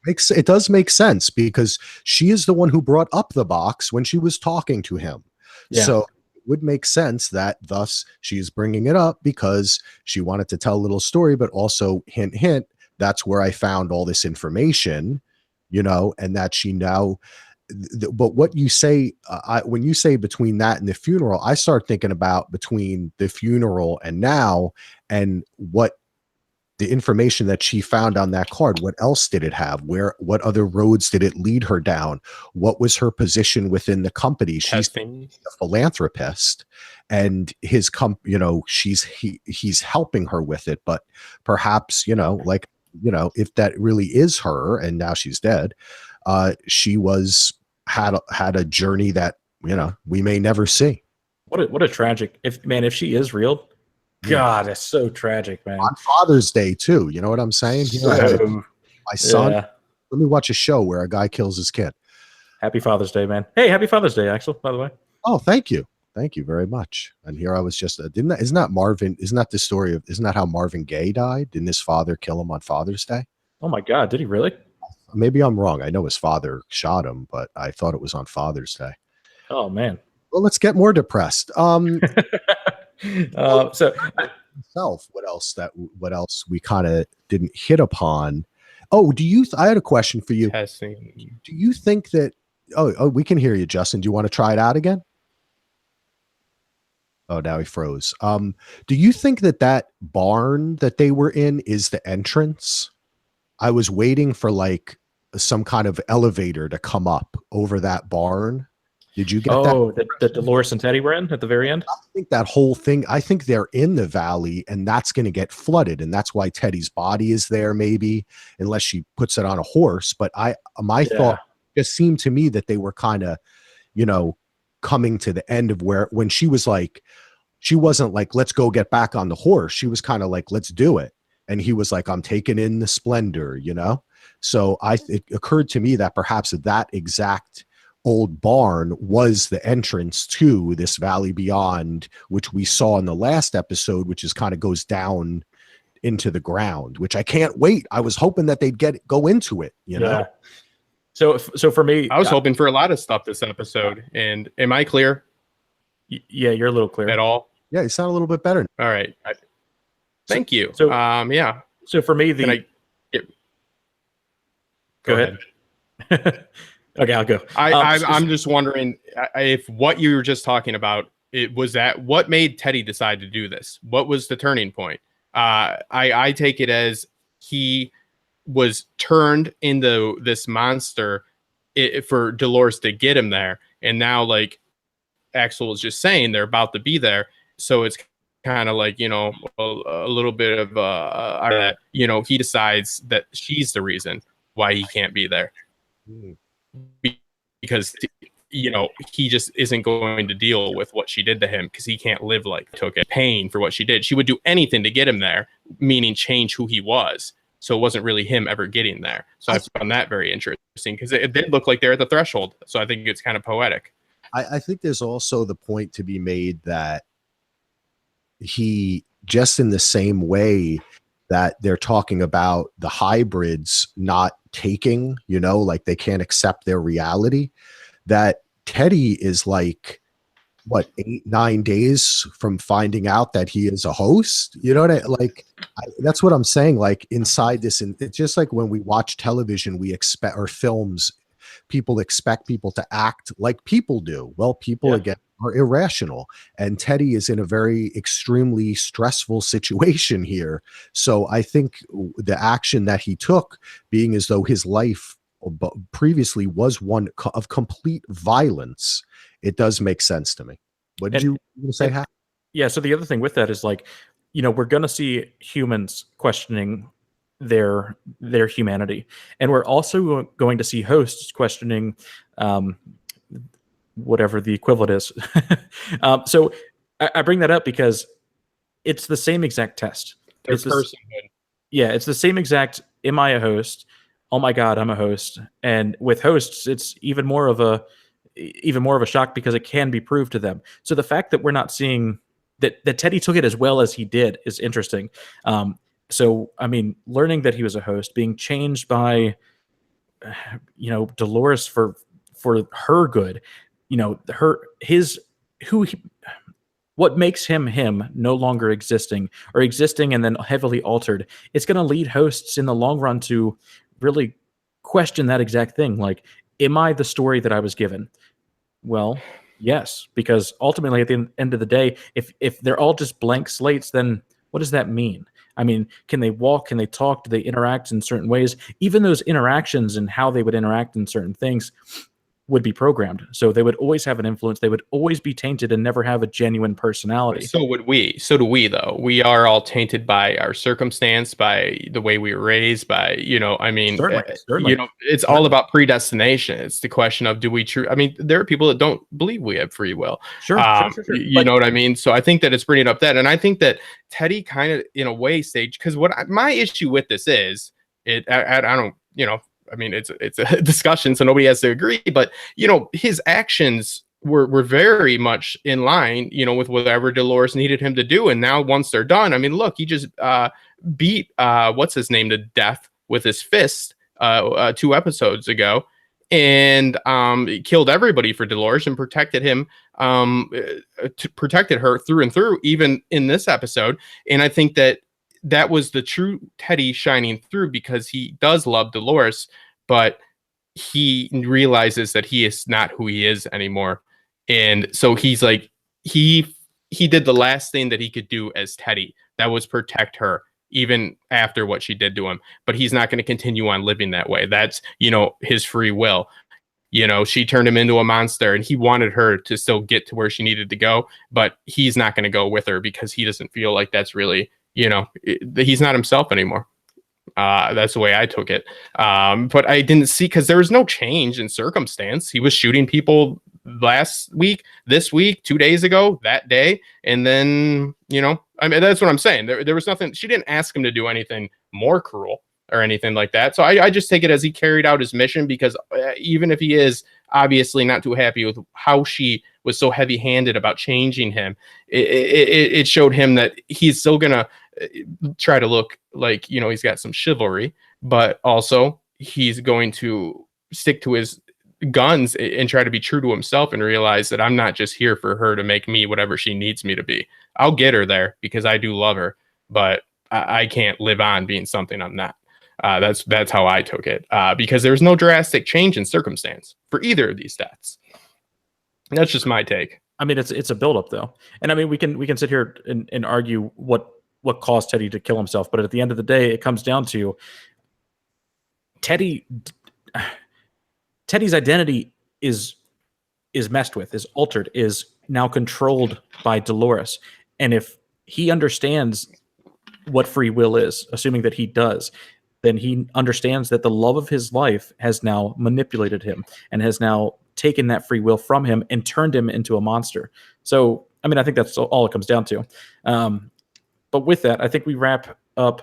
it does make sense, because she is the one who brought up the box when she was talking to him. Yeah. So it would make sense that thus she's bringing it up because she wanted to tell a little story, but also hint, hint, that's where I found all this information, and that she now. But what you say, when you say between that and the funeral, I start thinking about between the funeral and now, and what the information that she found on that card. What else did it have? What other roads did it lead her down? What was her position within the company? She's a philanthropist, and his he's helping her with it. But perhaps, if that really is her, and now she's dead, she had a journey that we may never see. What a tragic, if she is real, God, it's so tragic, man. On Father's Day too, you know what I'm saying? My son, let me watch a show where a guy kills his kid. Happy Father's Day, man. Hey, happy Father's Day, Axel, by the way. Oh, thank you very much. And here I was just isn't that how Marvin Gaye died? Didn't his father kill him on Father's Day? Oh my God, did he really? Maybe I'm wrong. I know his father shot him, but I thought it was on Father's Day. Oh man. Well, let's get more depressed. So what else we kind of didn't hit upon? Oh, I had a question for you. Testing. Do you think that we can hear you, Justin. Do you want to try it out again? Oh, now he froze. Do you think that barn that they were in is the entrance? I was waiting for like some kind of elevator to come up over that barn. Did you get that? Oh, that Dolores and Teddy were in at the very end? I think that whole thing, I think they're in the valley, and that's going to get flooded. And that's why Teddy's body is there, maybe, unless she puts it on a horse. But my thought just seemed to me that they were kind of, coming to the end of when she was like, she wasn't like, let's go get back on the horse. She was kind of like, let's do it. And he was like, I'm taking in the splendor, So it occurred to me that perhaps that exact old barn was the entrance to this valley beyond, which we saw in the last episode, which is kind of goes down into the ground, which I can't wait. I was hoping that they'd go into it, you know? So for me, I was hoping for a lot of stuff this episode. And am I clear? Yeah, you're a little clear at all. Yeah, you sound a little bit better. All right. Thank you. So yeah. So for me, Can I go ahead. Okay, I'll go. I'm just wondering if what you were just talking about, it was that what made Teddy decide to do this? What was the turning point? I take it as he was turned into this monster for Dolores to get him there. And now, like Axel was just saying, they're about to be there. So it's kind of like, you know, a little bit of that, you know, he decides that she's the reason why he can't be there. Because, you know, he just isn't going to deal with what she did to him because he can't live like took it. Pain for what she did. She would do anything to get him there, meaning change who he was. So it wasn't really him ever getting there. So I found that very interesting because it did look like they're at the threshold. So I think it's kind of poetic. I think there's also the point to be made that he, just in the same way that they're talking about the hybrids not taking, you know, like they can't accept their reality, that Teddy is like, what, 8-9 days from finding out that he is a host, you know what that's what I'm saying. Like inside this, and it's just like when we watch television, we expect, or films, people expect people to act like people do. Well, people again are irrational, and Teddy is in a very extremely stressful situation here. So I think the action that he took, being as though his life previously was one of complete violence, it does make sense to me. What did you say? Yeah. So the other thing with that is, like, you know, we're going to see humans questioning their humanity, and we're also going to see hosts questioning whatever the equivalent is. So I bring that up because it's the same exact test. It's it's the same exact. Am I a host? Oh my God, I'm a host. And with hosts, it's even more of a shock because it can be proved to them. So the fact that we're not seeing that Teddy took it as well as he did is interesting. So, I mean, learning that he was a host, being changed by, you know, Dolores for her good, you know, what makes him no longer existing, or existing and then heavily altered. It's going to lead hosts in the long run to really question that exact thing. Like, am I the story that I was given? Well, yes, because ultimately at the end of the day, if they're all just blank slates, then what does that mean? I mean, can they walk? Can they talk? Do they interact in certain ways? Even those interactions and how they would interact in certain things would be programmed. So they would always have an influence. They would always be tainted and never have a genuine personality. So would we. So do we, though. We are all tainted by our circumstance, by the way we were raised, by, you know, I mean, certainly. You know, it's all about predestination. It's the question of, do we I mean, there are people that don't believe we have free will. Sure. You know what I mean? So I think that it's bringing up that. And I think that Teddy kind of, in a way, staged, because my issue with this is, I don't, you know, I mean, it's a discussion, so nobody has to agree. But, you know, his actions were very much in line, you know, with whatever Dolores needed him to do. And now once they're done, I mean, look, he just beat what's his name to death with his fist 2 episodes ago, and killed everybody for Dolores and protected him, protected her through and through, even in this episode. And I think that was the true Teddy shining through, because he does love Dolores, but he realizes that he is not who he is anymore. And so he's like, he did the last thing that he could do as Teddy. That was protect her, even after what she did to him. But he's not going to continue on living that way. That's, you know, his free will. You know, she turned him into a monster, and he wanted her to still get to where she needed to go, but he's not going to go with her because he doesn't feel like that's really, you know, he's not himself anymore. That's the way I took it. But I didn't see, because there was no change in circumstance. He was shooting people last week, this week, 2 days ago, that day. And then, you know, I mean, that's what I'm saying. There was nothing. She didn't ask him to do anything more cruel or anything like that. So I just take it as he carried out his mission, because even if he is obviously not too happy with how she was so heavy-handed about changing him, it showed him that he's still gonna try to look like, you know, he's got some chivalry, but also he's going to stick to his guns and try to be true to himself and realize that I'm not just here for her to make me whatever she needs me to be. I'll get her there because I do love her, but I can't live on being something I'm not. That's how I took it, because there's no drastic change in circumstance for either of these deaths. That's just my take. I mean, it's a buildup though, and I mean we can sit here and argue what caused Teddy to kill himself, but at the end of the day, it comes down to Teddy's identity is messed with, is altered, is now controlled by Dolores, and if he understands what free will is, assuming that he does, then he understands that the love of his life has now manipulated him and has now taken that free will from him and turned him into a monster. So, I mean, I think that's all it comes down to. But with that, I think we wrap up.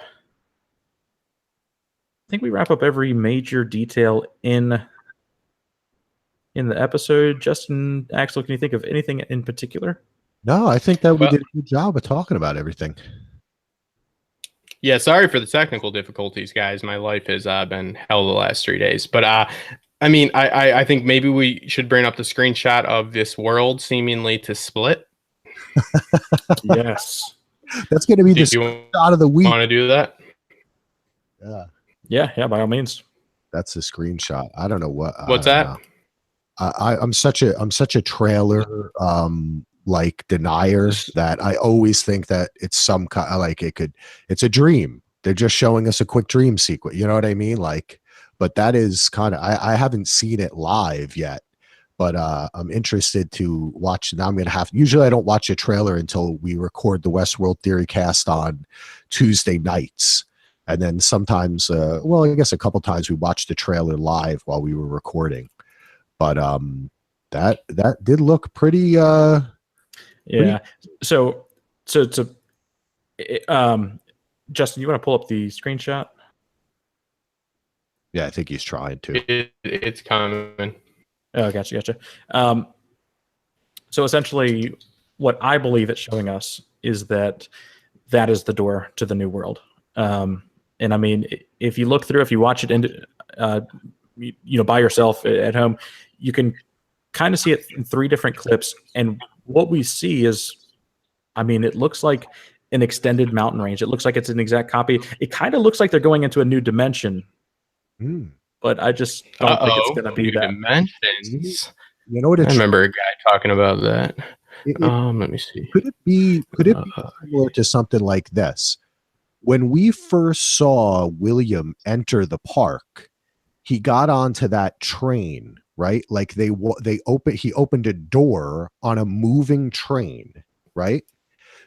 Every major detail in the episode. Justin, Axel, can you think of anything in particular? No, I think that we did a good job of talking about everything. Yeah, sorry for the technical difficulties, guys. My life has been hell the last 3 days. But I mean, I think maybe we should bring up the screenshot of this world seemingly to split. Yes. That's going to be the screenshot of the week. Want to do that? Yeah, by all means. That's a screenshot. I don't know what. What's that? I'm such a trailer like denier that I always think that it's some kind like it's a dream. They're just showing us a quick dream sequence. You know what I mean? Like, but that is kind of, I haven't seen it live yet, but I'm interested to watch. Now I'm going to have, usually I don't watch a trailer until we record the Westworld TheoryCast on Tuesday nights. And then sometimes, well, I guess a couple times we watched the trailer live while we were recording, but that did look pretty, yeah. So Justin, you want to pull up the screenshot? Yeah, I think he's trying to. It's coming. Oh, gotcha. So essentially, what I believe it's showing us is that is the door to the new world. And I mean, if you look through, if you watch it by yourself at home, you can kind of see it in 3 different clips. And what we see is, I mean, it looks like an extended mountain range. It looks like it's an exact copy. It kind of looks like they're going into a new dimension. But I just don't think it's going to be that. Dimensions. You know what? I remember a guy talking about that. Let me see. Could it be similar to something like this? When we first saw William enter the park, he got onto that train, right? Like he opened a door on a moving train, right?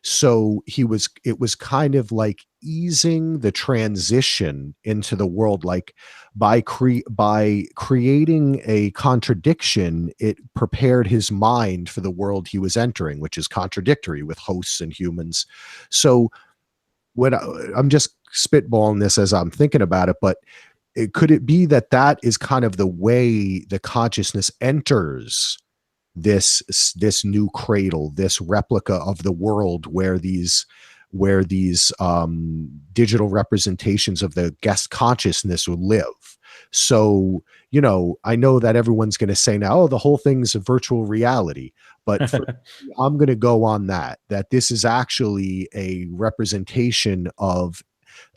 So it was kind of like easing the transition into the world, like by creating a contradiction, it prepared his mind for the world he was entering, which is contradictory with hosts and humans. So when I'm just spitballing this as I'm thinking about it, but could it be that is kind of the way the consciousness enters this new cradle, this replica of the world where these digital representations of the guest consciousness will live? So, you know, I know that everyone's going to say now, oh, the whole thing's a virtual reality, but I'm going to go on that this is actually a representation of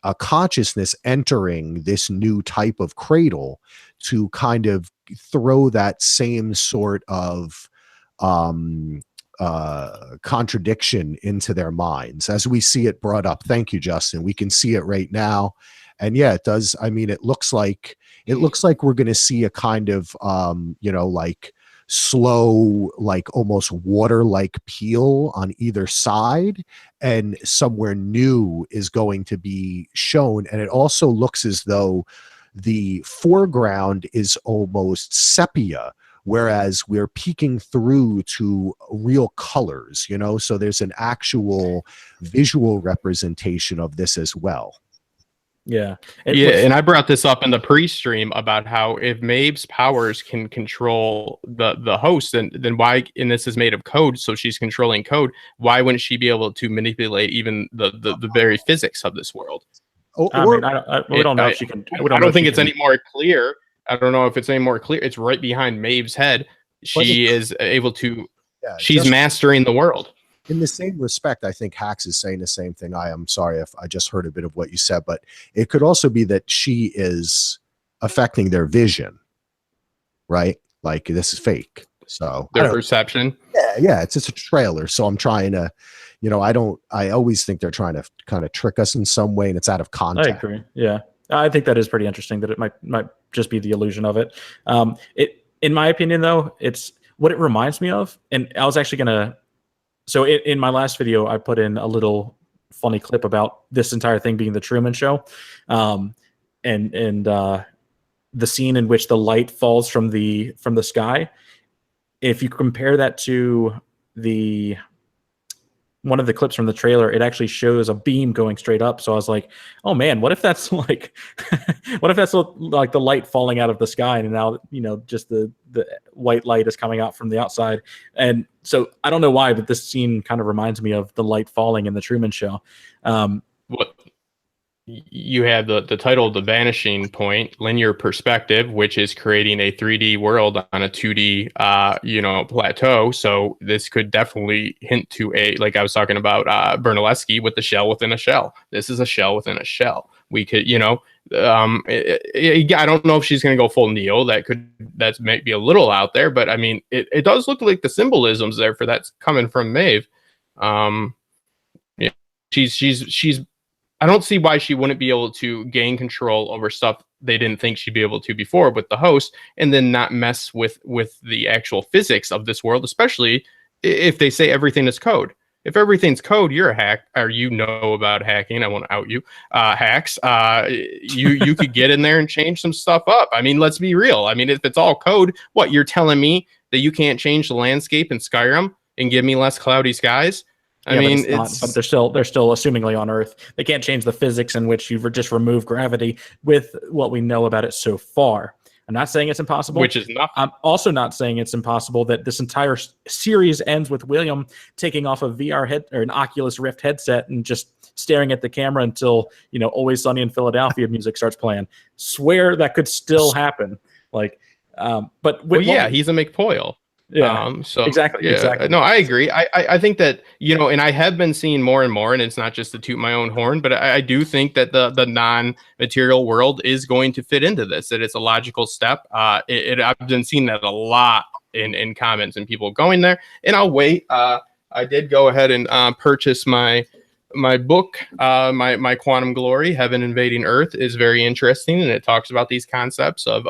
a consciousness entering this new type of cradle to kind of throw that same sort of contradiction into their minds as we see it brought up. Thank you, Justin. We can see it right now. And yeah, it does. I mean, it looks like we're going to see a kind of, like slow, like almost water-like peel on either side, and somewhere new is going to be shown. And it also looks as though the foreground is almost sepia, whereas we're peeking through to real colors, so there's an actual visual representation of this as well. Yeah. And I brought this up in the pre-stream about how if Maeve's powers can control the host, then why, and this is made of code, so she's controlling code, why wouldn't she be able to manipulate even the very physics of this world? We don't know if she can. I don't think it's any more clear I don't know if it's any more clear. It's right behind Maeve's head. She is able to. Yeah, she's mastering the world. In the same respect, I think Hax is saying the same thing. I am sorry if I just heard a bit of what you said, but it could also be that she is affecting their vision, right? Like this is fake. So their perception. Yeah, it's just a trailer. So I'm trying to, I always think they're trying to kind of trick us in some way, and it's out of context. I agree. Yeah. I think that is pretty interesting that it might just be the illusion of it. In my opinion, though, it's what it reminds me of. And I was actually gonna. So in my last video, I put in a little funny clip about this entire thing being the Truman Show, and the scene in which the light falls from the sky. If you compare that to one of the clips from the trailer, it actually shows a beam going straight up. So I was like, oh man, what if that's like, what if that's like the light falling out of the sky, and now, just the white light is coming out from the outside. And so I don't know why, but this scene kind of reminds me of the light falling in the Truman Show. What you have the title of the Vanishing point, linear perspective, which is creating a 3D world on a 2D plateau. So this could definitely hint to like I was talking about Bernaleschi with the shell within a shell. This is a shell within a shell. We could, I don't know if she's going to go full Neo. That might be a little out there, but I mean, it does look like the symbolism's there for that's coming from Maeve. She's I don't see why she wouldn't be able to gain control over stuff they didn't think she'd be able to before with the host, and then not mess with the actual physics of this world, especially if they say everything is code. If everything's code, you're a hack, or about hacking. I want to out you, hacks. You could get in there and change some stuff up. I mean, let's be real. I mean, if it's all code, what you're telling me that you can't change the landscape in Skyrim and give me less cloudy skies? I mean, but they're still assumingly on Earth. They can't change the physics in which you've just removed gravity with what we know about it so far. I'm not saying it's impossible. Which is nothing. I'm also not saying it's impossible that this entire series ends with William taking off a VR head or an Oculus Rift headset and just staring at the camera until, Always Sunny in Philadelphia music starts playing. Swear that could still happen. Like, but he's a McPoyle. Yeah. Exactly. Yeah. Exactly. No, I agree. I think that, and I have been seeing more and more, and it's not just to toot my own horn, but I do think that the non-material world is going to fit into this, that it's a logical step. I've been seeing that a lot in comments and people going there, and I'll wait. I did go ahead and purchase my book, my Quantum Glory, Heaven Invading Earth, is very interesting, and it talks about these concepts of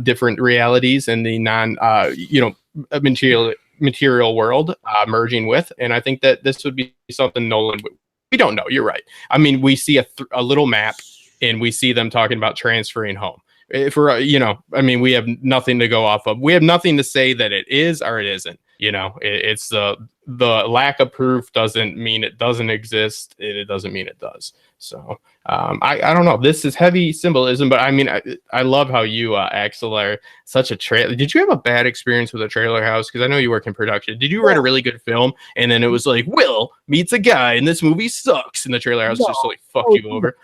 different realities in the material world merging with. And I think that this would be something Nolan would. We don't know. You're right. I mean, we see a little map, and we see them talking about transferring home. If we're, I mean, we have nothing to go off of. We have nothing to say that it is or it isn't. It's the lack of proof doesn't mean it doesn't exist. It doesn't mean it does. So I don't know. This is heavy symbolism, but I mean, I love how you, Axel, are such a trailer. Did you have a bad experience with a trailer house? Because I know you work in production. Did you write a really good film, and then it was like Will meets a guy, and this movie sucks, and the trailer house just like fuck you over?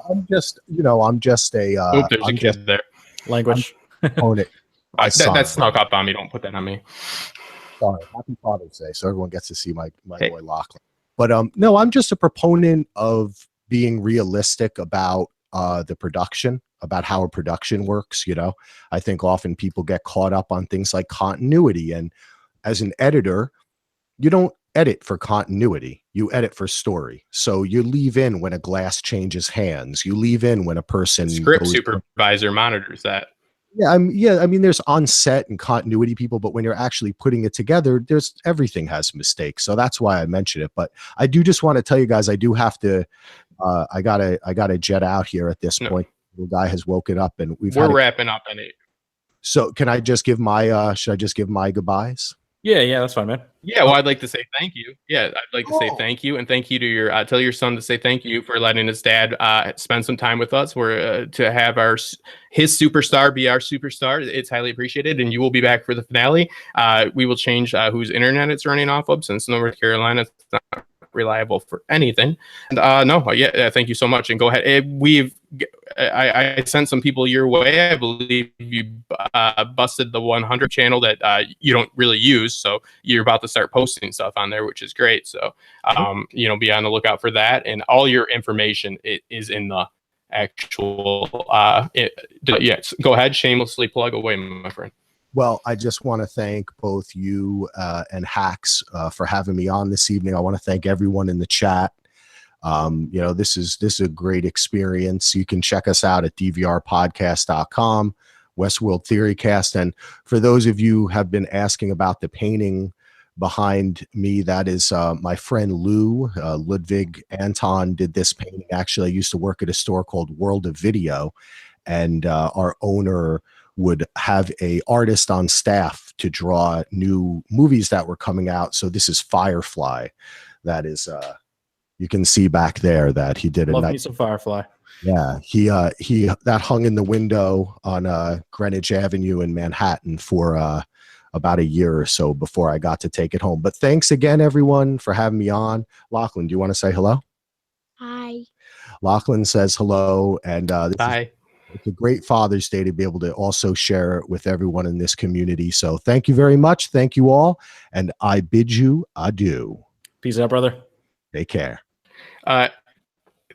I'm just a. There's a kid there. Language. Own it. That snuck up on me. Don't put that on me. Sorry. Happy Father's Day, so everyone gets to see my boy Lachlan. But no, I'm just a proponent of being realistic about the production, about how a production works. I think often people get caught up on things like continuity, and as an editor, you don't edit for continuity, you edit for story. So you leave in when a glass changes hands, you leave in when a person script supervisor monitors that. I mean, there's on set and continuity people, but when you're actually putting it together, everything has mistakes. So that's why I mention it. But I do just want to tell you guys, I do have to. I gotta jet out here at this point. The guy has woken up, and we're wrapping up in it. So can I just give my? Should I just give my goodbyes? Yeah, that's fine, man. Yeah, well, I'd like to say thank you. Yeah, I'd like to say thank you, and thank you to your tell your son to say thank you for letting his dad spend some time with us. We're to have his superstar be our superstar. It's highly appreciated, and you will be back for the finale. We will change whose internet it's running off of, since North Carolina it's not reliable for anything. And no, yeah, thank you so much. And go ahead. I sent some people your way. I believe you busted the 100 channel that you don't really use, so you're about to start posting stuff on there, which is great. So you know, be on the lookout for that, and all your information is in the actual yes. Go ahead, shamelessly plug away, my friend. Well, I just want to thank both you and Hax for having me on this evening. I want to thank everyone in the chat. You know, this is a great experience. You can check us out at dvrpodcast.com, Westworld TheoryCast. And for those of you who have been asking about the painting behind me, that is my friend Lou. Ludwig Anton did this painting. Actually, I used to work at a store called World of Video, and our owner would have a artist on staff to draw new movies that were coming out. So this is Firefly. That is you can see back there that he did a Love me some Firefly. Yeah, he that hung in the window on Greenwich Avenue in Manhattan for about a year or so before I got to take it home. But thanks again, everyone, for having me on. Lachlan, do you want to say hello? Hi. Lachlan says hello, and Bye. It's a great Father's Day to be able to also share it with everyone in this community. So thank you very much. Thank you all, and I bid you adieu. Peace out, brother. Take care.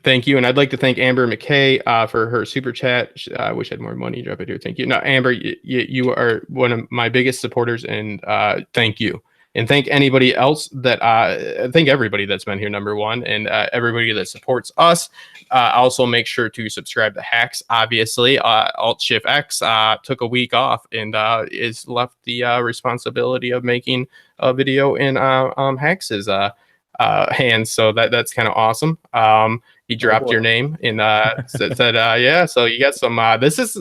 Thank you, and I'd like to thank Amber McKay for her super chat. I wish I had more money to drop it here. Thank you. No, Amber, you are one of my biggest supporters, and thank you. And thank anybody else that thank everybody that's been here, number one, and everybody that supports us. Also, make sure to subscribe to Hax. Obviously, Alt-Shift-X took a week off and is left the responsibility of making a video in Hax's hands. So that's kind of awesome. He dropped your name and said yeah. So you got some. This is.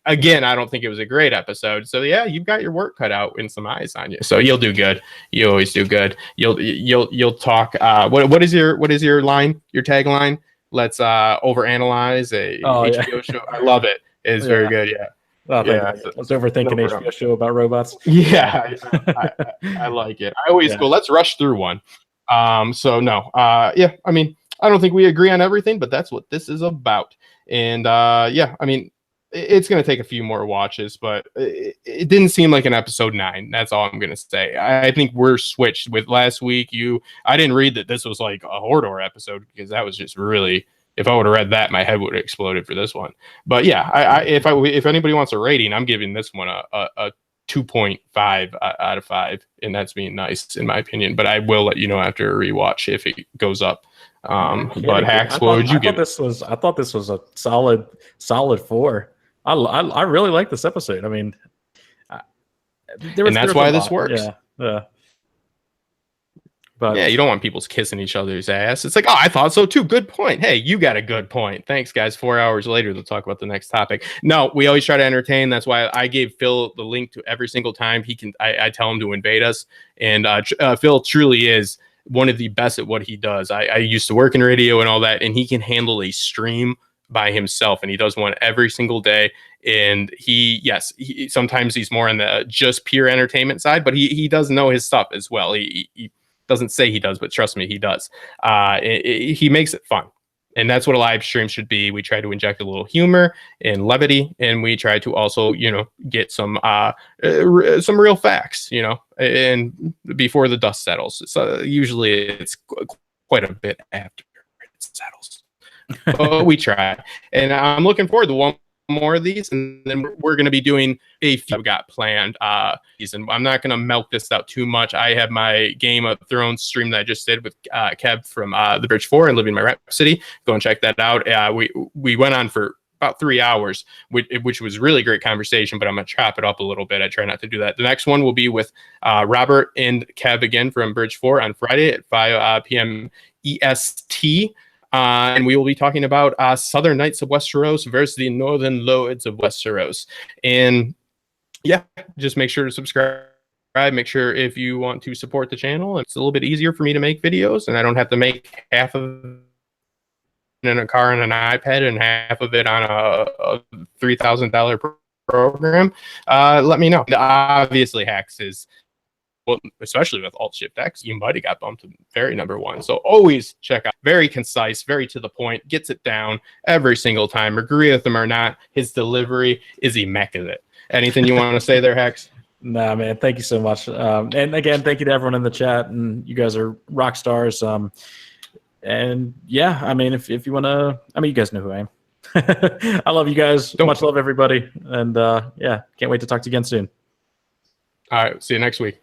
Again, I don't think it was a great episode. So yeah, you've got your work cut out and some eyes on you. So you'll do good. You always do good. You'll talk. What is your line? Your tagline? Let's overanalyze a HBO show. I love it. It's very good. Yeah. Oh, yeah. I was overthinking an HBO show about robots. Yeah, I like it. I always go, let's rush through one. So no. Yeah. I mean, I don't think we agree on everything, but that's what this is about. And yeah, I mean, it's going to take a few more watches, but it didn't seem like an episode 9. That's all I'm going to say. I think we're switched with last week. I didn't read that this was like a Hordor episode, because that was just really, if I would have read that, my head would have exploded for this one. But yeah, if anybody wants a rating, I'm giving this one a 2.5 out of 5. And that's being nice in my opinion, but I will let you know after a rewatch if it goes up. But Hax, what would you give? I thought this was a solid 4. I really like this episode. I mean, and that's why this works. Yeah. But yeah, you don't want people kissing each other's ass. It's like, oh, I thought so too. Good point. Hey, you got a good point. Thanks, guys. 4 hours later, they'll talk about the next topic. No, we always try to entertain. That's why I gave Phil the link to every single time he can. I tell him to invade us, and Phil truly is one of the best at what he does. I used to work in radio and all that, and he can handle a stream by himself, and he does one every single day. And he sometimes he's more on the just pure entertainment side, but he does know his stuff as well. He doesn't say he does, but trust me, he does. He makes it fun, and that's what a live stream should be. We try to inject a little humor and levity, and we try to also, get some real facts, and before the dust settles. So usually it's quite a bit after it settles. But we try, and I'm looking forward to one more of these, and then we're going to be doing a few I've got planned. And I'm not going to milk this out too much. I have my Game of Thrones stream that I just did with Kev from the Bridge 4 and Living My Rhapsody. Go and check that out. We went on for about 3 hours, which was really great conversation, but I'm going to chop it up a little bit. I try not to do that. The next one will be with Robert and Kev again from Bridge 4 on Friday at 5 p.m. EST. And we will be talking about Southern Knights of Westeros versus the Northern Lords of Westeros. And yeah, just make sure to subscribe. Make sure if you want to support the channel, it's a little bit easier for me to make videos, and I don't have to make half of it in a car and an iPad and half of it on a $3,000 program. Let me know. Obviously, Hax is well, especially with Alt Shift X, you might have got bumped to very number one. So always check out. Very concise, very to the point, gets it down every single time. Agree with him or not, his delivery is immaculate. Anything you want to say there, Hax? Nah, man. Thank you so much. And again, thank you to everyone in the chat. And you guys are rock stars. And yeah, I mean, if you want to, I mean, you guys know who I am. I love you guys. Much love, everybody. And yeah, can't wait to talk to you again soon. All right. See you next week.